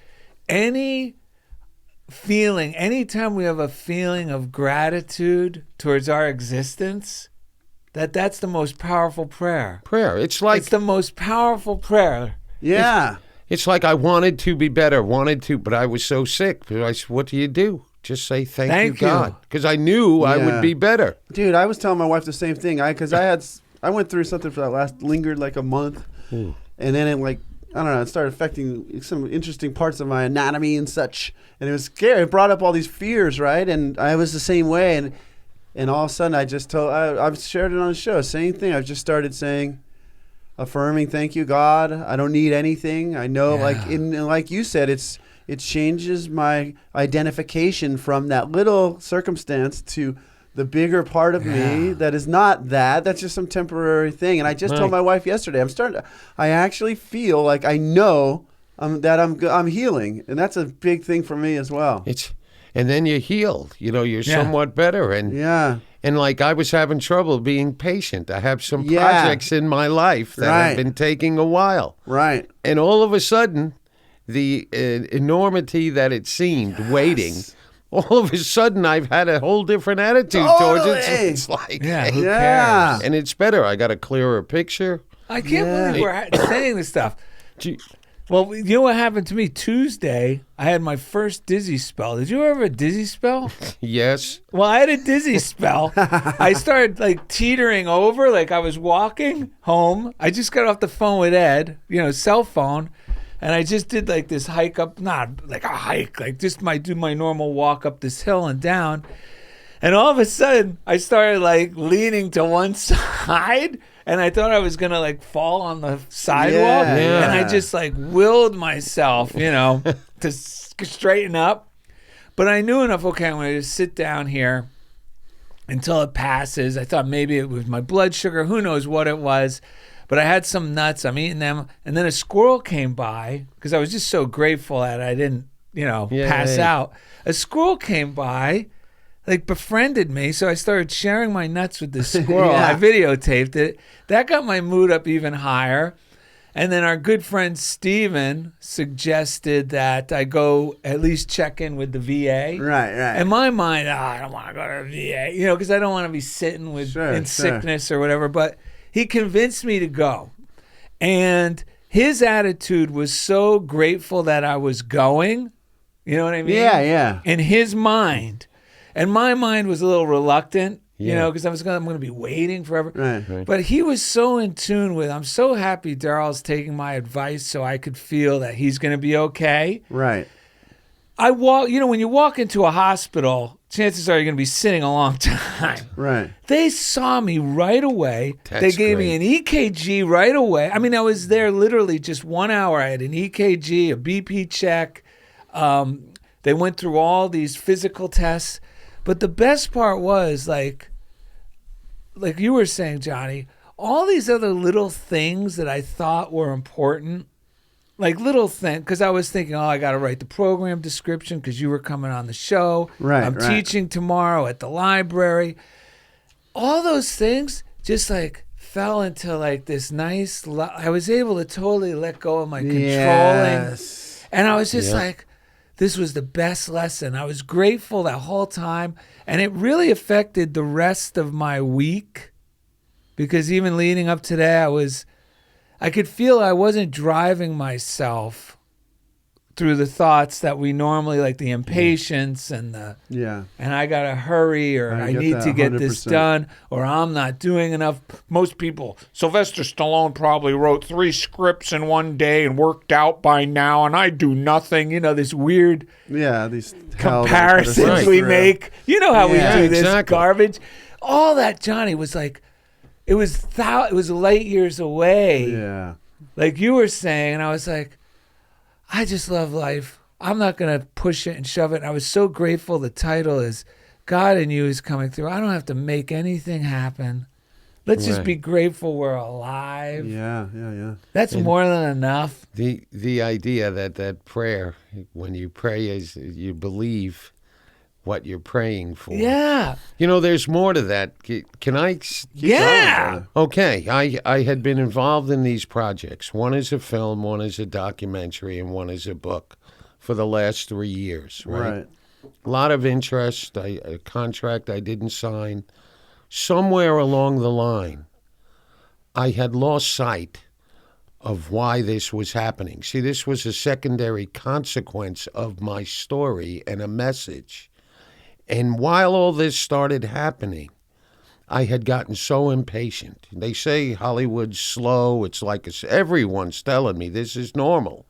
anytime we have a feeling of gratitude towards our existence, that's the most powerful prayer. It's the most powerful prayer. Yeah. It's like I wanted to be better, but I was so sick. I said, what do you do? Just say thank you, God, because I knew I would be better. Dude, I was telling my wife the same thing. Because I went through something for that lingered like a month, and then it started affecting some interesting parts of my anatomy and such, and it was scary. It brought up all these fears, right? And I was the same way, and all of a sudden I've shared it on the show. Same thing. I've just started saying, affirming, thank you, God. I don't need anything. I know, like you said, it changes my identification from that little circumstance to the bigger part of me that is not that. That's just some temporary thing. And I just told my wife yesterday, I actually feel like I know that I'm healing, and that's a big thing for me as well. And then you heal. You're somewhat better. And like I was having trouble being patient. I have some projects in my life that have been taking a while. Right. And all of a sudden, the enormity that it seemed waiting, all of a sudden I've had a whole different attitude towards it. So it's like, who cares? And it's better. I got a clearer picture. I can't believe we're saying this stuff. Well, you know what happened to me? Tuesday, I had my first dizzy spell. Did you ever have a dizzy spell? Yes. Well, I had a dizzy spell. I started like teetering over, like I was walking home. I just got off the phone with Ed, cell phone. And I just did like this hike up, not like a hike, like just do my normal walk up this hill and down. And all of a sudden, I started like leaning to one side, and I thought I was going to like fall on the sidewalk. Yeah. And I just like willed myself, to straighten up. But I knew enough, okay, I'm going to just sit down here until it passes. I thought maybe it was my blood sugar. Who knows what it was. But I had some nuts. I'm eating them. And then a squirrel came by because I was just so grateful that I didn't, pass out. A squirrel came by, like befriended me. So I started sharing my nuts with this squirrel. I videotaped it. That got my mood up even higher. And then our good friend Steven suggested that I go at least check in with the VA. Right. In my mind, I don't want to go to the VA, because I don't want to be sitting in sickness or whatever. But he convinced me to go. And his attitude was so grateful that I was going. You know what I mean? Yeah. In his mind. And my mind was a little reluctant, because I'm going to be waiting forever. Right. But he was so in tune with, I'm so happy Darrell's taking my advice so I could feel that he's going to be okay. Right. When you walk into a hospital, chances are you're going to be sitting a long time. Right. They saw me right away. That's they gave great. me an EKG right away. I mean, I was there literally just 1 hour. I had an EKG, a BP check. They went through all these physical tests. But the best part was, like you were saying, Johnny, all these other little things that I thought were important, like little things, because I was thinking, I got to write the program description because you were coming on the show. Right, I'm teaching tomorrow at the library. All those things just like fell into like this nice, I was able to totally let go of my controlling. Yes. And I was just like, this was the best lesson. I was grateful that whole time. And it really affected the rest of my week because even leading up to that, I could feel I wasn't driving myself through the thoughts that we normally, like the impatience and and I gotta hurry, or I need to get this done, or I'm not doing enough. Most people, Sylvester Stallone probably wrote 3 scripts in one day and worked out by now, and I do nothing. This weird these comparisons we make. You know how we do this exactly. garbage. All that, Johnny, was like, it was light years away. Yeah. Like you were saying, and I was like, I just love life. I'm not going to push it and shove it. And I was so grateful the title is God in You is coming through. I don't have to make anything happen. Let's just be grateful we're alive. Yeah. That's more than enough. The idea that prayer, when you pray, is you believe what you're praying for. Yeah. There's more to that. Can I? Yeah. Okay. I had been involved in these projects. One is a film, one is a documentary, and one is a book for the last 3 years. Right. A lot of interest. A contract I didn't sign. Somewhere along the line, I had lost sight of why this was happening. See, this was a secondary consequence of my story and a message. And while all this started happening, I had gotten so impatient. They say Hollywood's slow. It's like everyone's telling me this is normal.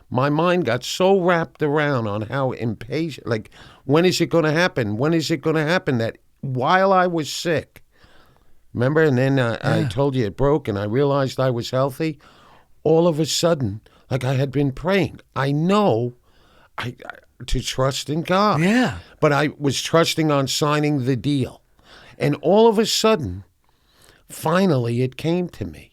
My mind got so wrapped around on how impatient, like, when is it going to happen? When is it going to happen? That while I was sick, Remember? And then I told you it broke, and I realized I was healthy. All of a sudden, like I had been praying, I know to trust in God. Yeah. But I was trusting on signing the deal. And all of a sudden, finally, it came to me.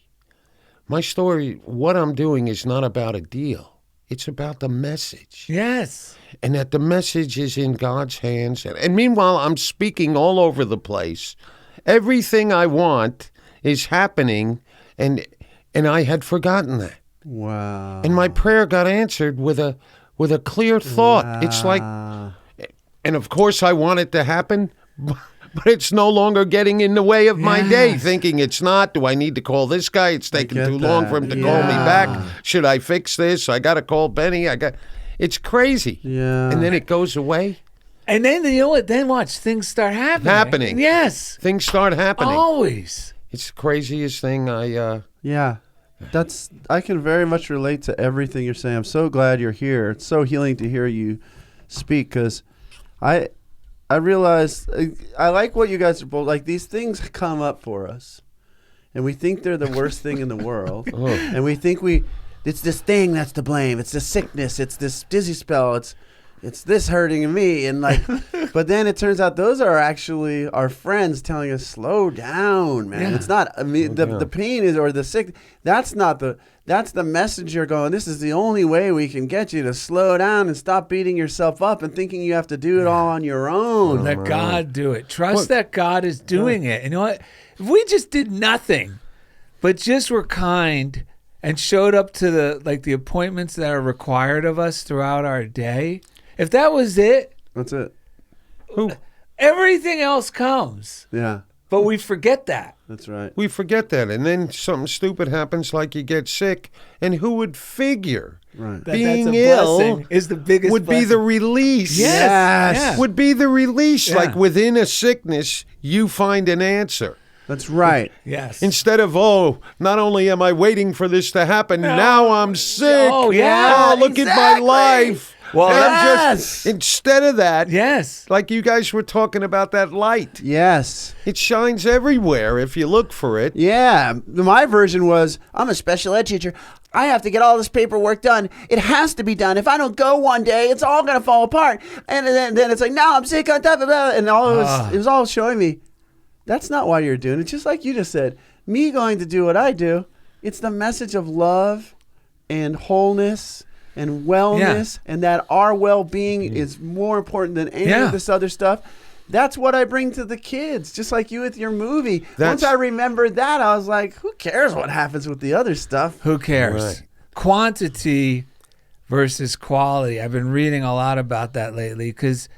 My story, what I'm doing is not about a deal. It's about the message. Yes. And that the message is in God's hands. And meanwhile, I'm speaking all over the place. Everything I want is happening, and I had forgotten that. Wow. And my prayer got answered with a clear thought. Wow. It's like, and of course I want it to happen, but it's no longer getting in the way of my day, thinking it's not. Do I need to call this guy? It's taking too long for him to call me back. Should I fix this? I got to call Benny. It's crazy. Yeah. And then it goes away. And then you know what? Then watch, things start happening. Yes. Things start happening. Always. It's the craziest thing Yeah. I can very much relate to everything you're saying. I'm so glad you're here. It's so healing to hear you speak, because I realize I like what you guys are both like. These things come up for us, and we think they're the worst thing in the world, and we think it's this thing that's to blame. It's this sickness. It's this dizzy spell. It's this hurting me, and like, but then it turns out those are actually our friends telling us, slow down, man. Yeah. It's not, I mean, the pain is, or the sick, that's the message you're going, this is the only way we can get you to slow down and stop beating yourself up and thinking you have to do it all on your own. Let God do it. Trust that God is doing it. And you know what? If we just did nothing, but just were kind and showed up to the appointments that are required of us throughout our day, if that was it, That's it. everything else comes. Yeah, But we forget that. that's right. We forget that, and then something stupid happens, like you get sick, and who would figure Right. being that's a ill blessing, is the biggest would blessing. be the release? Yes. Yeah. Would be the release. Yeah. Like within a sickness, you find an answer. That's right. Yes. Instead of, not only am I waiting for this to happen, now I'm sick. Oh, yeah, Oh, look at my exactly. life. Well, And I'm yes. instead of that, Yes. like you guys were talking about that light. Yes. It shines everywhere if you look for it. Yeah. My version was, I'm a special ed teacher. I have to get all this paperwork done. It has to be done. If I don't go one day, it's all going to fall apart. And then it's like, now I'm sick on top of that. And it was all showing me, that's not why you're doing it. Just like you just said, me going to do what I do, it's the message of love and wholeness and wellness, and that our well-being is more important than any of this other stuff. That's what I bring to the kids, just like you with your movie. Once I remembered that, I was like, who cares what happens with the other stuff? Who cares? Right. Quantity versus quality. I've been reading a lot about that lately, because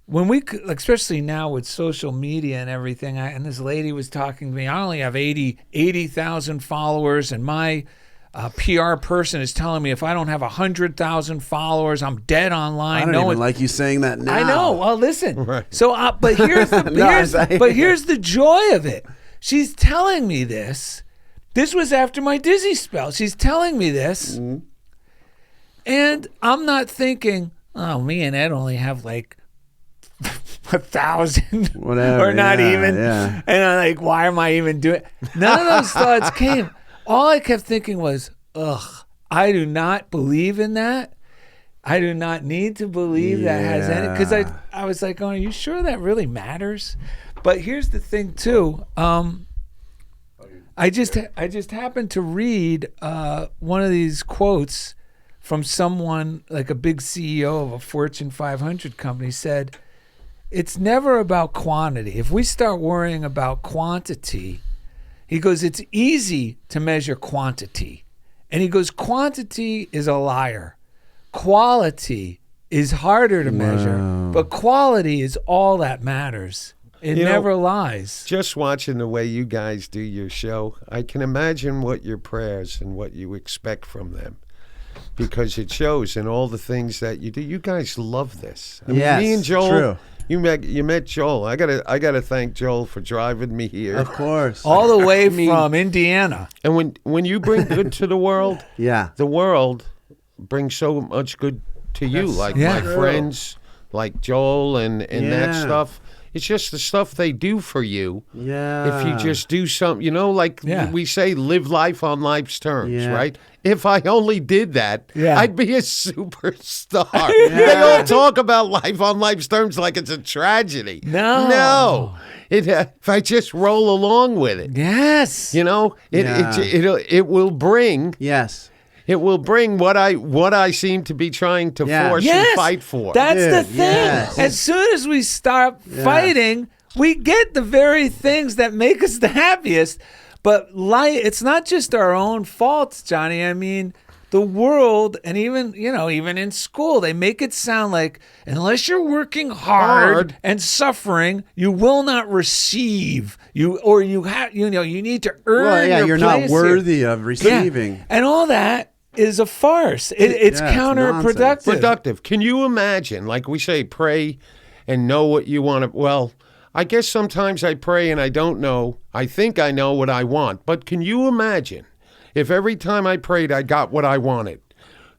when especially now with social media and everything, and this lady was talking to me, I only have 80,000 followers, and my PR person is telling me if I don't have 100,000 followers, I'm dead online. I don't even like you saying that now. I know. Well, listen. Right. So, but here's the joy of it. She's telling me this. This was after my dizzy spell. She's telling me this, and I'm not thinking, oh, me and Ed only have like 1,000, Whatever, or not even. Yeah. And I'm like, why am I even doing? None of those thoughts came. All I kept thinking was, I do not believe in that. I do not need to believe that has any, because I was like, are you sure that really matters? But here's the thing too. I just happened to read one of these quotes from someone, like a big CEO of a Fortune 500 company, said, it's never about quantity. If we start worrying about quantity, he goes, it's easy to measure quantity. And he goes, quantity is a liar. Quality is harder to measure, but quality is all that matters. It never lies. Just watching the way you guys do your show, I can imagine what your prayers and what you expect from them, because it shows in all the things that you do. You guys love this. I mean, me and Joel, true. You met Joel. I gotta thank Joel for driving me here. Of course. All the way from Indiana. And when you bring good to the world, the world brings so much good to you. Like my friends, like Joel and that stuff. It's just the stuff they do for you. Yeah. If you just do something, like we say, live life on life's terms, Yeah. right? If I only did that, Yeah. I'd be a superstar. They all talk about life on life's terms like it's a tragedy. No. If I just roll along with it, Yes. it will bring. Yes. It will bring what I seem to be trying to force and fight for. That's the Dude, thing. yes. As soon as we stop fighting, we get the very things that make us the happiest. But it's not just our own faults, Johnny. I mean, the world, and even in school, they make it sound like unless you're working hard and suffering, you will not receive. You need to earn your you're place not worthy of receiving. Yeah. And all that is a farce. It's counterproductive. Productive. Can you imagine, like we say, pray and know what you want to, well, I guess sometimes I pray and I don't know. I think I know what I want. But can you imagine if every time I prayed I got what I wanted?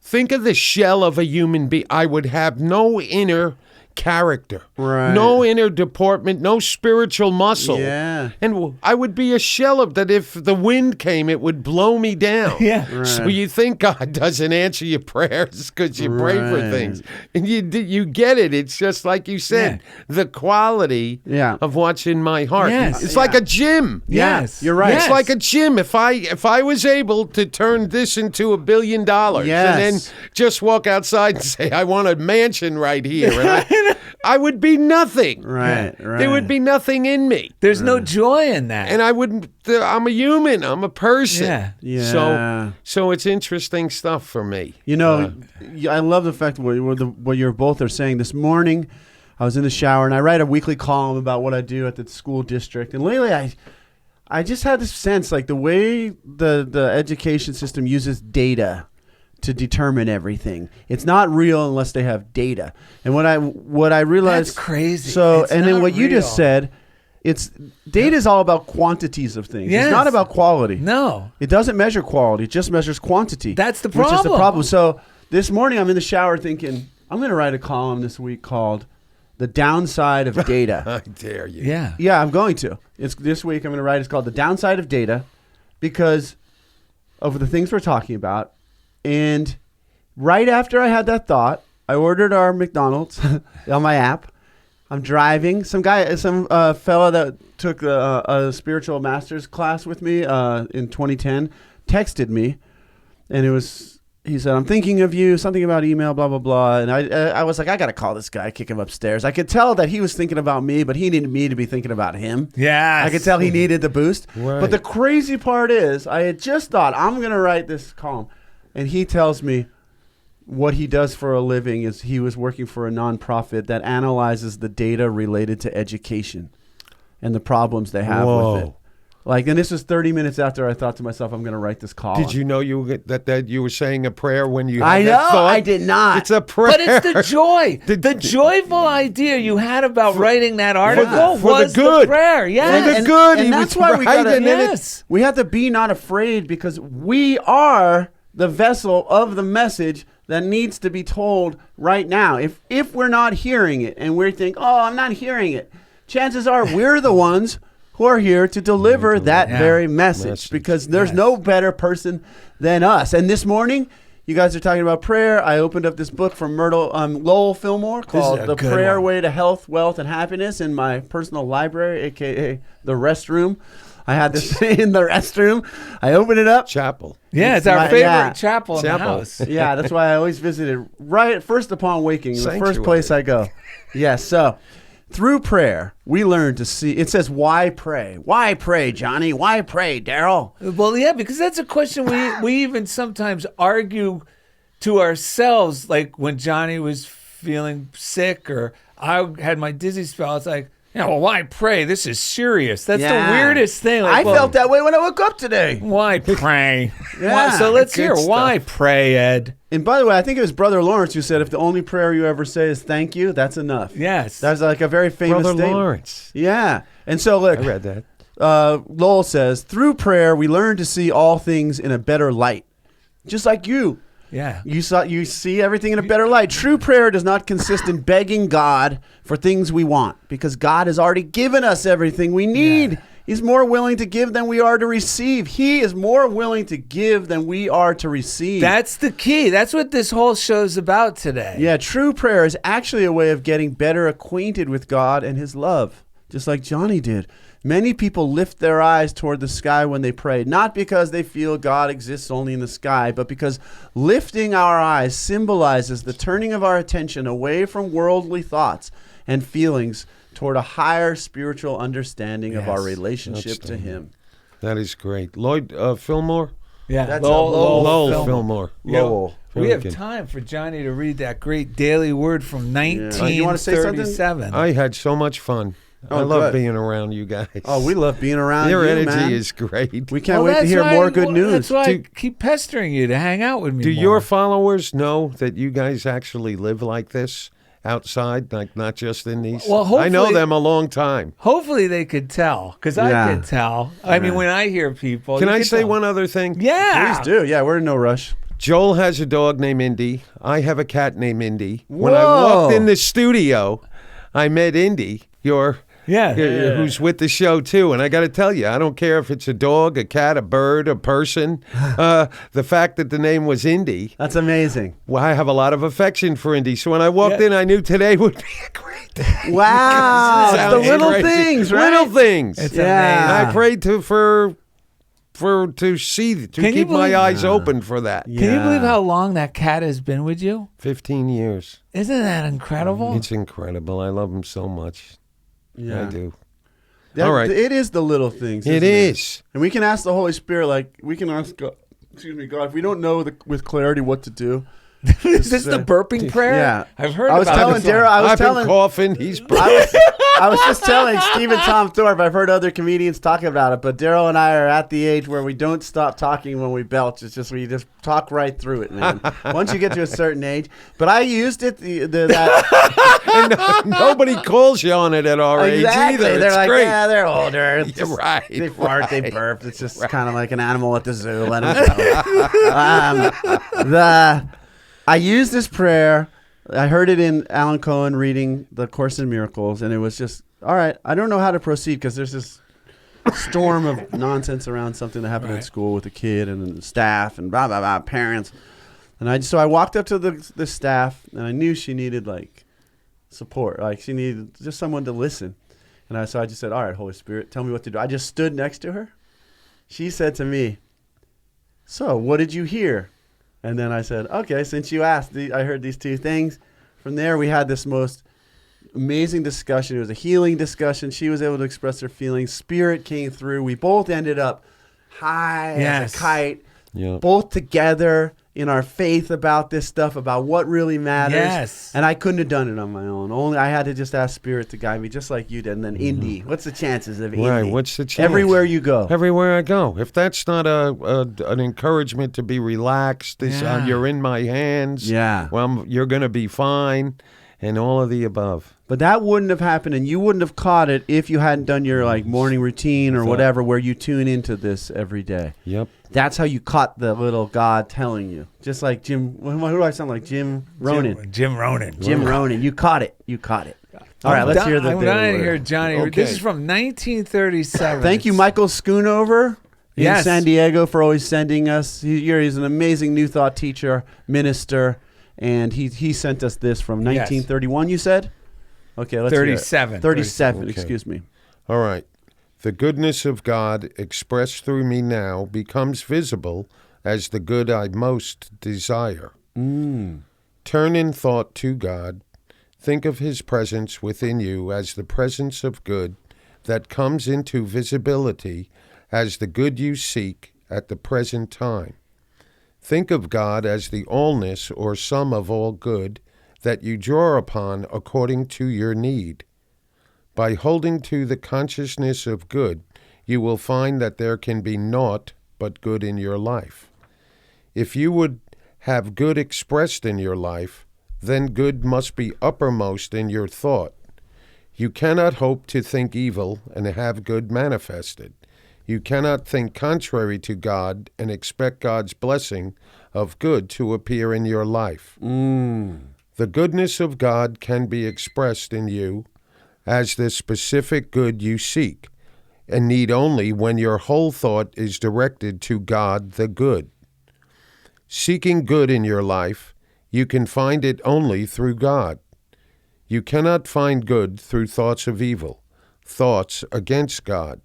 Think of the shell of a human being. I would have no inner character, no inner deportment, no spiritual muscle. Yeah. And I would be a shell of that. If the wind came, it would blow me down. Yeah. Right. So you think God doesn't answer your prayers because you pray for things. And you get it. It's just like you said, the quality of what's in my heart. Yes. It's like a gym. Yes. You're right. It's like a gym. If I was able to turn this into $1 billion and then just walk outside and say, I want a mansion right here, and I would be nothing. Right. There would be nothing in me. There's no joy in that. And I wouldn't, I'm a human. I'm a person. Yeah. So it's interesting stuff for me. I love the fact what you both are saying. This morning, I was in the shower and I write a weekly column about what I do at the school district. And lately, I just had this sense, like the way the education system uses data to determine everything. It's not real unless they have data. And what I realized, that's crazy. So, it's and then what you real. just said, data is all about quantities of things. Yes. It's not about quality. No. It doesn't measure quality. It just measures quantity. That's the Which is the problem. problem. So this morning I'm in the shower thinking, I'm going to write a column this week called The Downside of Data. I dare you. Yeah. Yeah, I'm going to. It's this week I'm going to write. It's called The Downside of Data because of the things we're talking about. And right after I had that thought, I ordered our McDonald's on my app. I'm driving. Some fella that took a spiritual master's class with me in 2010 texted me, and he said, I'm thinking of you, something about email, blah, blah, blah. And I was like, I got to call this guy, kick him upstairs. I could tell that he was thinking about me, but he needed me to be thinking about him. Yes. I could tell he needed the boost. Right. But the crazy part is, I had just thought, I'm going to write this column. And he tells me what he does for a living is he was working for a nonprofit that analyzes the data related to education and the problems they have with it. And this was 30 minutes after I thought to myself, I'm going to write this column. Did you know that you were saying a prayer when you had I know, that thought? I did not. It's a prayer. But it's the joy. The joyful idea you had about writing that article for the was good. the prayer. Yeah. For the good. And He that's was why we got to Yes. we have to be not afraid because we are the vessel of the message that needs to be told right now. If we're not hearing it and we think, oh, I'm not hearing it, chances are we're the ones who are here to deliver that very message because there's no better person than us. And this morning, you guys are talking about prayer. I opened up this book from Lowell Fillmore called The Prayer Way to Health, Wealth, and Happiness in my personal library, a.k.a. the restroom. I had this in the restroom. I opened it up. Chapel. Yeah, it's our favorite chapel in the house. Yeah, that's why I always visit it right first upon waking. The first place I go. Yes, so through prayer, we learn to see. It says, why pray? Why pray, Johnny? Why pray, Darrell? Well, yeah, because that's a question we even sometimes argue to ourselves. Like when Johnny was feeling sick or I had my dizzy spell, it's like, yeah, well, why pray? This is serious. That's the weirdest thing. I felt that way when I woke up today. Why pray? Yeah, so let's good hear. stuff. Why pray, Ed? And by the way, I think it was Brother Lawrence who said, if the only prayer you ever say is thank you, that's enough. Yes. That's like a very famous Brother statement. Lawrence. Yeah. And so look, I read that. Lowell says, through prayer, we learn to see all things in a better light. Just like you. Yeah. You see everything in a better light. True prayer does not consist in begging God for things we want, because God has already given us everything we need. Yeah. He's more willing to give than we are to receive. He is more willing to give than we are to receive. That's the key. That's what this whole show's about today. Yeah, true prayer is actually a way of getting better acquainted with God and his love, just like Johnny did. Many people lift their eyes toward the sky when they pray, not because they feel God exists only in the sky, but because lifting our eyes symbolizes the turning of our attention away from worldly thoughts and feelings toward a higher spiritual understanding of our Yes. relationship to him. That is great. Lloyd Fillmore? Yeah. That's Lowell Fillmore. Lowell. We Very have good. time for Johnny to read that great daily word from You wanna say something? 1937. I had so much fun. Oh, I love good. being around you guys. Oh, we love being around Your you, energy man. is great. We can't Well, wait to that's hear why- more good news. That's why I Do- keep pestering you to hang out with me Do more. your followers know that you guys actually live like this outside, like not just in these? Well, I know hopefully- them a long time. Hopefully they could tell, because I Yeah. could tell. I mean, Yeah. when I hear people. Can you I could say tell. one other thing? Yeah. Please do. Yeah, we're in no rush. Joel has a dog named Indy. I have a cat named Indy. When Whoa. I walked in the studio, I met Indy, Yeah. who's with the show too. And I got to tell you, I don't care if it's a dog, a cat, a bird, a person. The fact that the name was Indy, That's amazing. well, I have a lot of affection for Indy. So when I walked Yeah. in, I knew today would be a great day. Wow. It's the Sounds little crazy. things, right? Little things. It's Yeah. amazing. I prayed to see, to Can you keep my believe- eyes open for that. Yeah. Can you believe how long that cat has been with you? 15 years. Isn't that incredible? It's incredible. I love him so much. Yeah. I do. That- All right. It is the little things. It isn't is. And we can ask the Holy Spirit, like, we can ask God, God, if we don't know with clarity what to do. Is this the burping prayer? Yeah. I've heard I was about telling this Darrell, one. I was I've been telling, coughing. He's I was just telling Steve and Tom Thorpe, I've heard other comedians talking about it, but Darrell and I are at the age where we don't stop talking when we belch. It's just, we just talk right through it, man. Once you get to a certain age. But I used it, that Nobody calls you on it at our age exactly. either. They're It's like, great. yeah, they're older. It's You're just- right, They fart, they right, burp. It's just kind of like an animal at the zoo. Let them go. I used this prayer. I heard it in Alan Cohen reading The Course in Miracles, and it was just, all right, I don't know how to proceed because there's this storm of nonsense around something that happened at school with the kid and the staff and blah, blah, blah, parents. And so I walked up to the staff, and I knew she needed, like, support. Like, she needed just someone to listen. And so I just said, all right, Holy Spirit, tell me what to do. I just stood next to her. She said to me, so what did you hear? And then I said, okay, since you asked, I heard these two things. From there, we had this most amazing discussion. It was a healing discussion. She was able to express her feelings. Spirit came through. We both ended up high as a kite, Yeah. both together in our faith about this stuff, about what really matters. Yes. And I couldn't have done it on my own. Only I had to just ask Spirit to guide me, just like you did. And then Indy. What's the chances of Indy? Right. What's the chance? Everywhere you go. Everywhere I go. If that's not an encouragement to be relaxed, Yeah. you're in my hands. Yeah. Well, you're going to be fine, and all of the above. But that wouldn't have happened, and you wouldn't have caught it if you hadn't done your like morning routine or whatever, where you tune into this every day. Yep. That's how you caught the little God telling you. Just like Jim. Who do I sound like? Jim Ronan. Jim Ronan. Jim Ronan. You caught it. You caught it. All right, let's hear the I'm daily dying to word. hear Johnny. Okay. This is from 1937. Thank you, Michael Schoonover in Yes. San Diego, for always sending us. He's an amazing New Thought teacher, minister, and he sent us this from 1931. You said? Okay, let's hear it. 37. 37. Okay. Excuse me. All right. The goodness of God expressed through me now becomes visible as the good I most desire. Turn in thought to God. Think of his presence within you as the presence of good that comes into visibility as the good you seek at the present time. Think of God as the allness or sum of all good that you draw upon according to your need. By holding to the consciousness of good, you will find that there can be naught but good in your life. If you would have good expressed in your life, then good must be uppermost in your thought. You cannot hope to think evil and have good manifested. You cannot think contrary to God and expect God's blessing of good to appear in your life. The goodness of God can be expressed in you as the specific good you seek, and need only when your whole thought is directed to God the good. Seeking good in your life, you can find it only through God. You cannot find good through thoughts of evil, thoughts against God.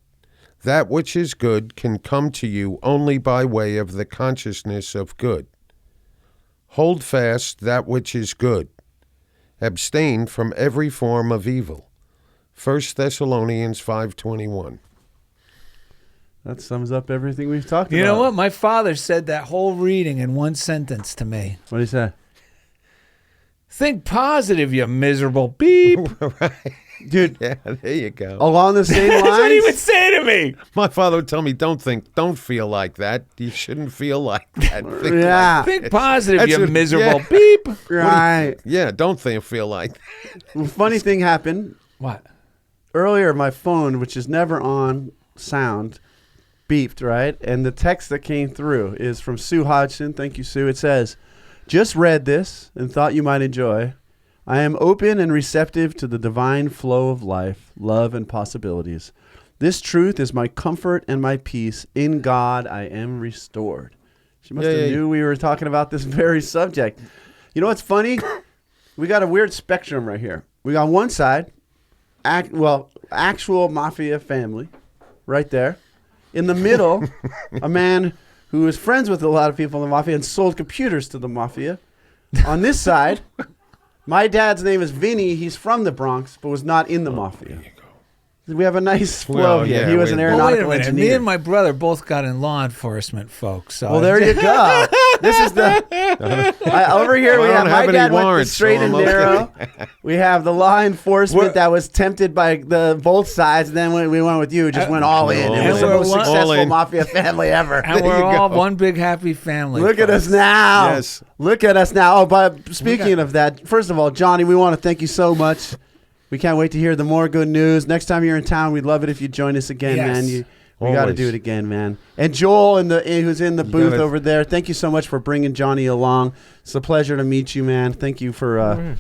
That which is good can come to you only by way of the consciousness of good. Hold fast that which is good. Abstain from every form of evil. 1 Thessalonians 5:21. That sums up everything we've talked about. You know what? My father said that whole reading in one sentence to me. What did he say? Think positive, you miserable beep. Right. Dude, Yeah, there you go. along the same That's what he would lines, say to me. My father would tell me, don't feel like that. You shouldn't feel like that. Think Yeah. like Think this. positive, That's you what- miserable yeah. beep. right. Yeah, don't feel like that. Well, funny thing happened. What? Earlier, my phone, which is never on sound, beeped, right? And the text that came through is from Sue Hodgson. Thank you, Sue. It says, just read this and thought you might enjoy. I am open and receptive to the divine flow of life, love, and possibilities. This truth is my comfort and my peace. In God, I am restored. She must have knew we were talking about this very subject. You know what's funny? We got a weird spectrum right here. We got one side, actual mafia family, right there. In the middle, a man who is friends with a lot of people in the mafia and sold computers to the mafia. On this side, my dad's name is Vinny. He's from the Bronx, but was not in the mafia. There you go. We have a nice flow Well, here. yeah, He was an we- Well, wait a aeronautical minute. Me engineer. and my brother both got in law enforcement, folks. So Well, there you go. This is the over here. We I have don't my have any dad went the warrants, straight so and I'm okay. narrow. We have the law enforcement We're- that was tempted by the both sides. And then when we went with you, just went all in. It And was the we're most all successful in. mafia family ever. and There we're you all go. one big happy family. Look at folks. us now. Yes. Look at us now. Oh, but speaking of that, first of all, Johnny, we want to thank you so much. We can't wait to hear the more good news. Next time you're in town, we'd love it if you join us again, Yes. man. We got to Always. do it again, man. And Joel, who's in the booth gotta- over there, thank you so much for bringing Johnny along. It's a pleasure to meet you, man. Thank you for. Yay.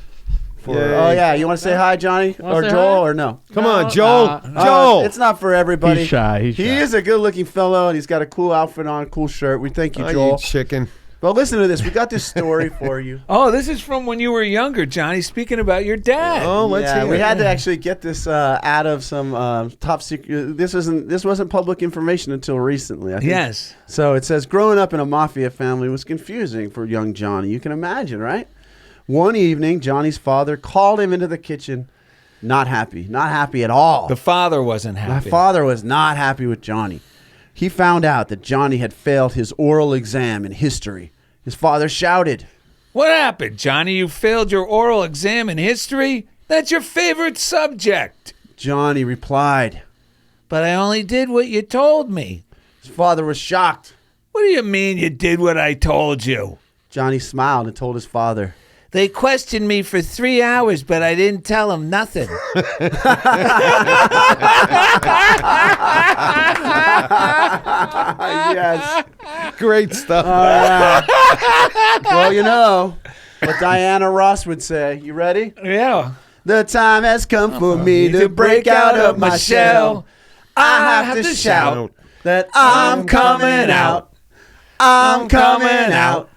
Oh yeah, you want to say hi, Johnny, Wanna or say Joel, hi? or no? Come No, on, Joel. nah. Joel. It's not for everybody. He's shy. He's shy. He is a good-looking fellow, and he's got a cool outfit on, cool shirt. We thank you, Oh, Joel. you chicken. Well, listen to this. We got this story for you. Oh, this is from when you were younger, Johnny. Speaking about your dad. Oh, let's Yeah, hear we it. had to actually get this out of some top secret. This wasn't public information until recently. I think. Yes. So it says, growing up in a mafia family was confusing for young Johnny. You can imagine, right? One evening, Johnny's father called him into the kitchen, not happy at all. The father wasn't My happy. father was not happy with Johnny. He found out that Johnny had failed his oral exam in history. His father shouted, What happened, Johnny? You failed your oral exam in history? That's your favorite subject. Johnny replied. But I only did what you told me. His father was shocked. What do you mean you did what I told you? Johnny smiled and told his father, They questioned me for 3 hours, but I didn't tell them nothing. yes. Great stuff. Well, you know what Diana Ross would say. You ready? Yeah. The time has come for me to break out of my shell. I have to shout that I'm coming out. I'm coming out.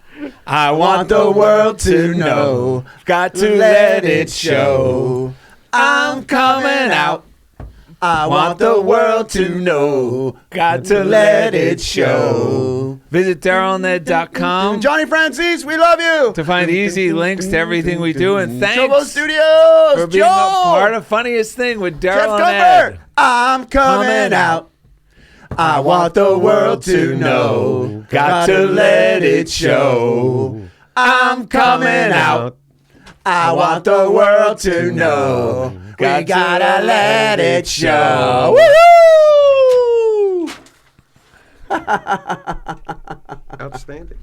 I Want the world to know. Got to Let it show. I'm coming out. I want the world to know. Got to Let it show. Visit DarrellandEd.com Johnny Franzese, we love you. to find easy links to everything we do. And CHOBO thanks Studios. for being Joel. a part of Funniest Thing with Jeff Darrell and Comfort. Ed. I'm coming out. I want the world to know. Got to let it show. I'm coming out. I want the world to know. We gotta let it show. Woo! Outstanding.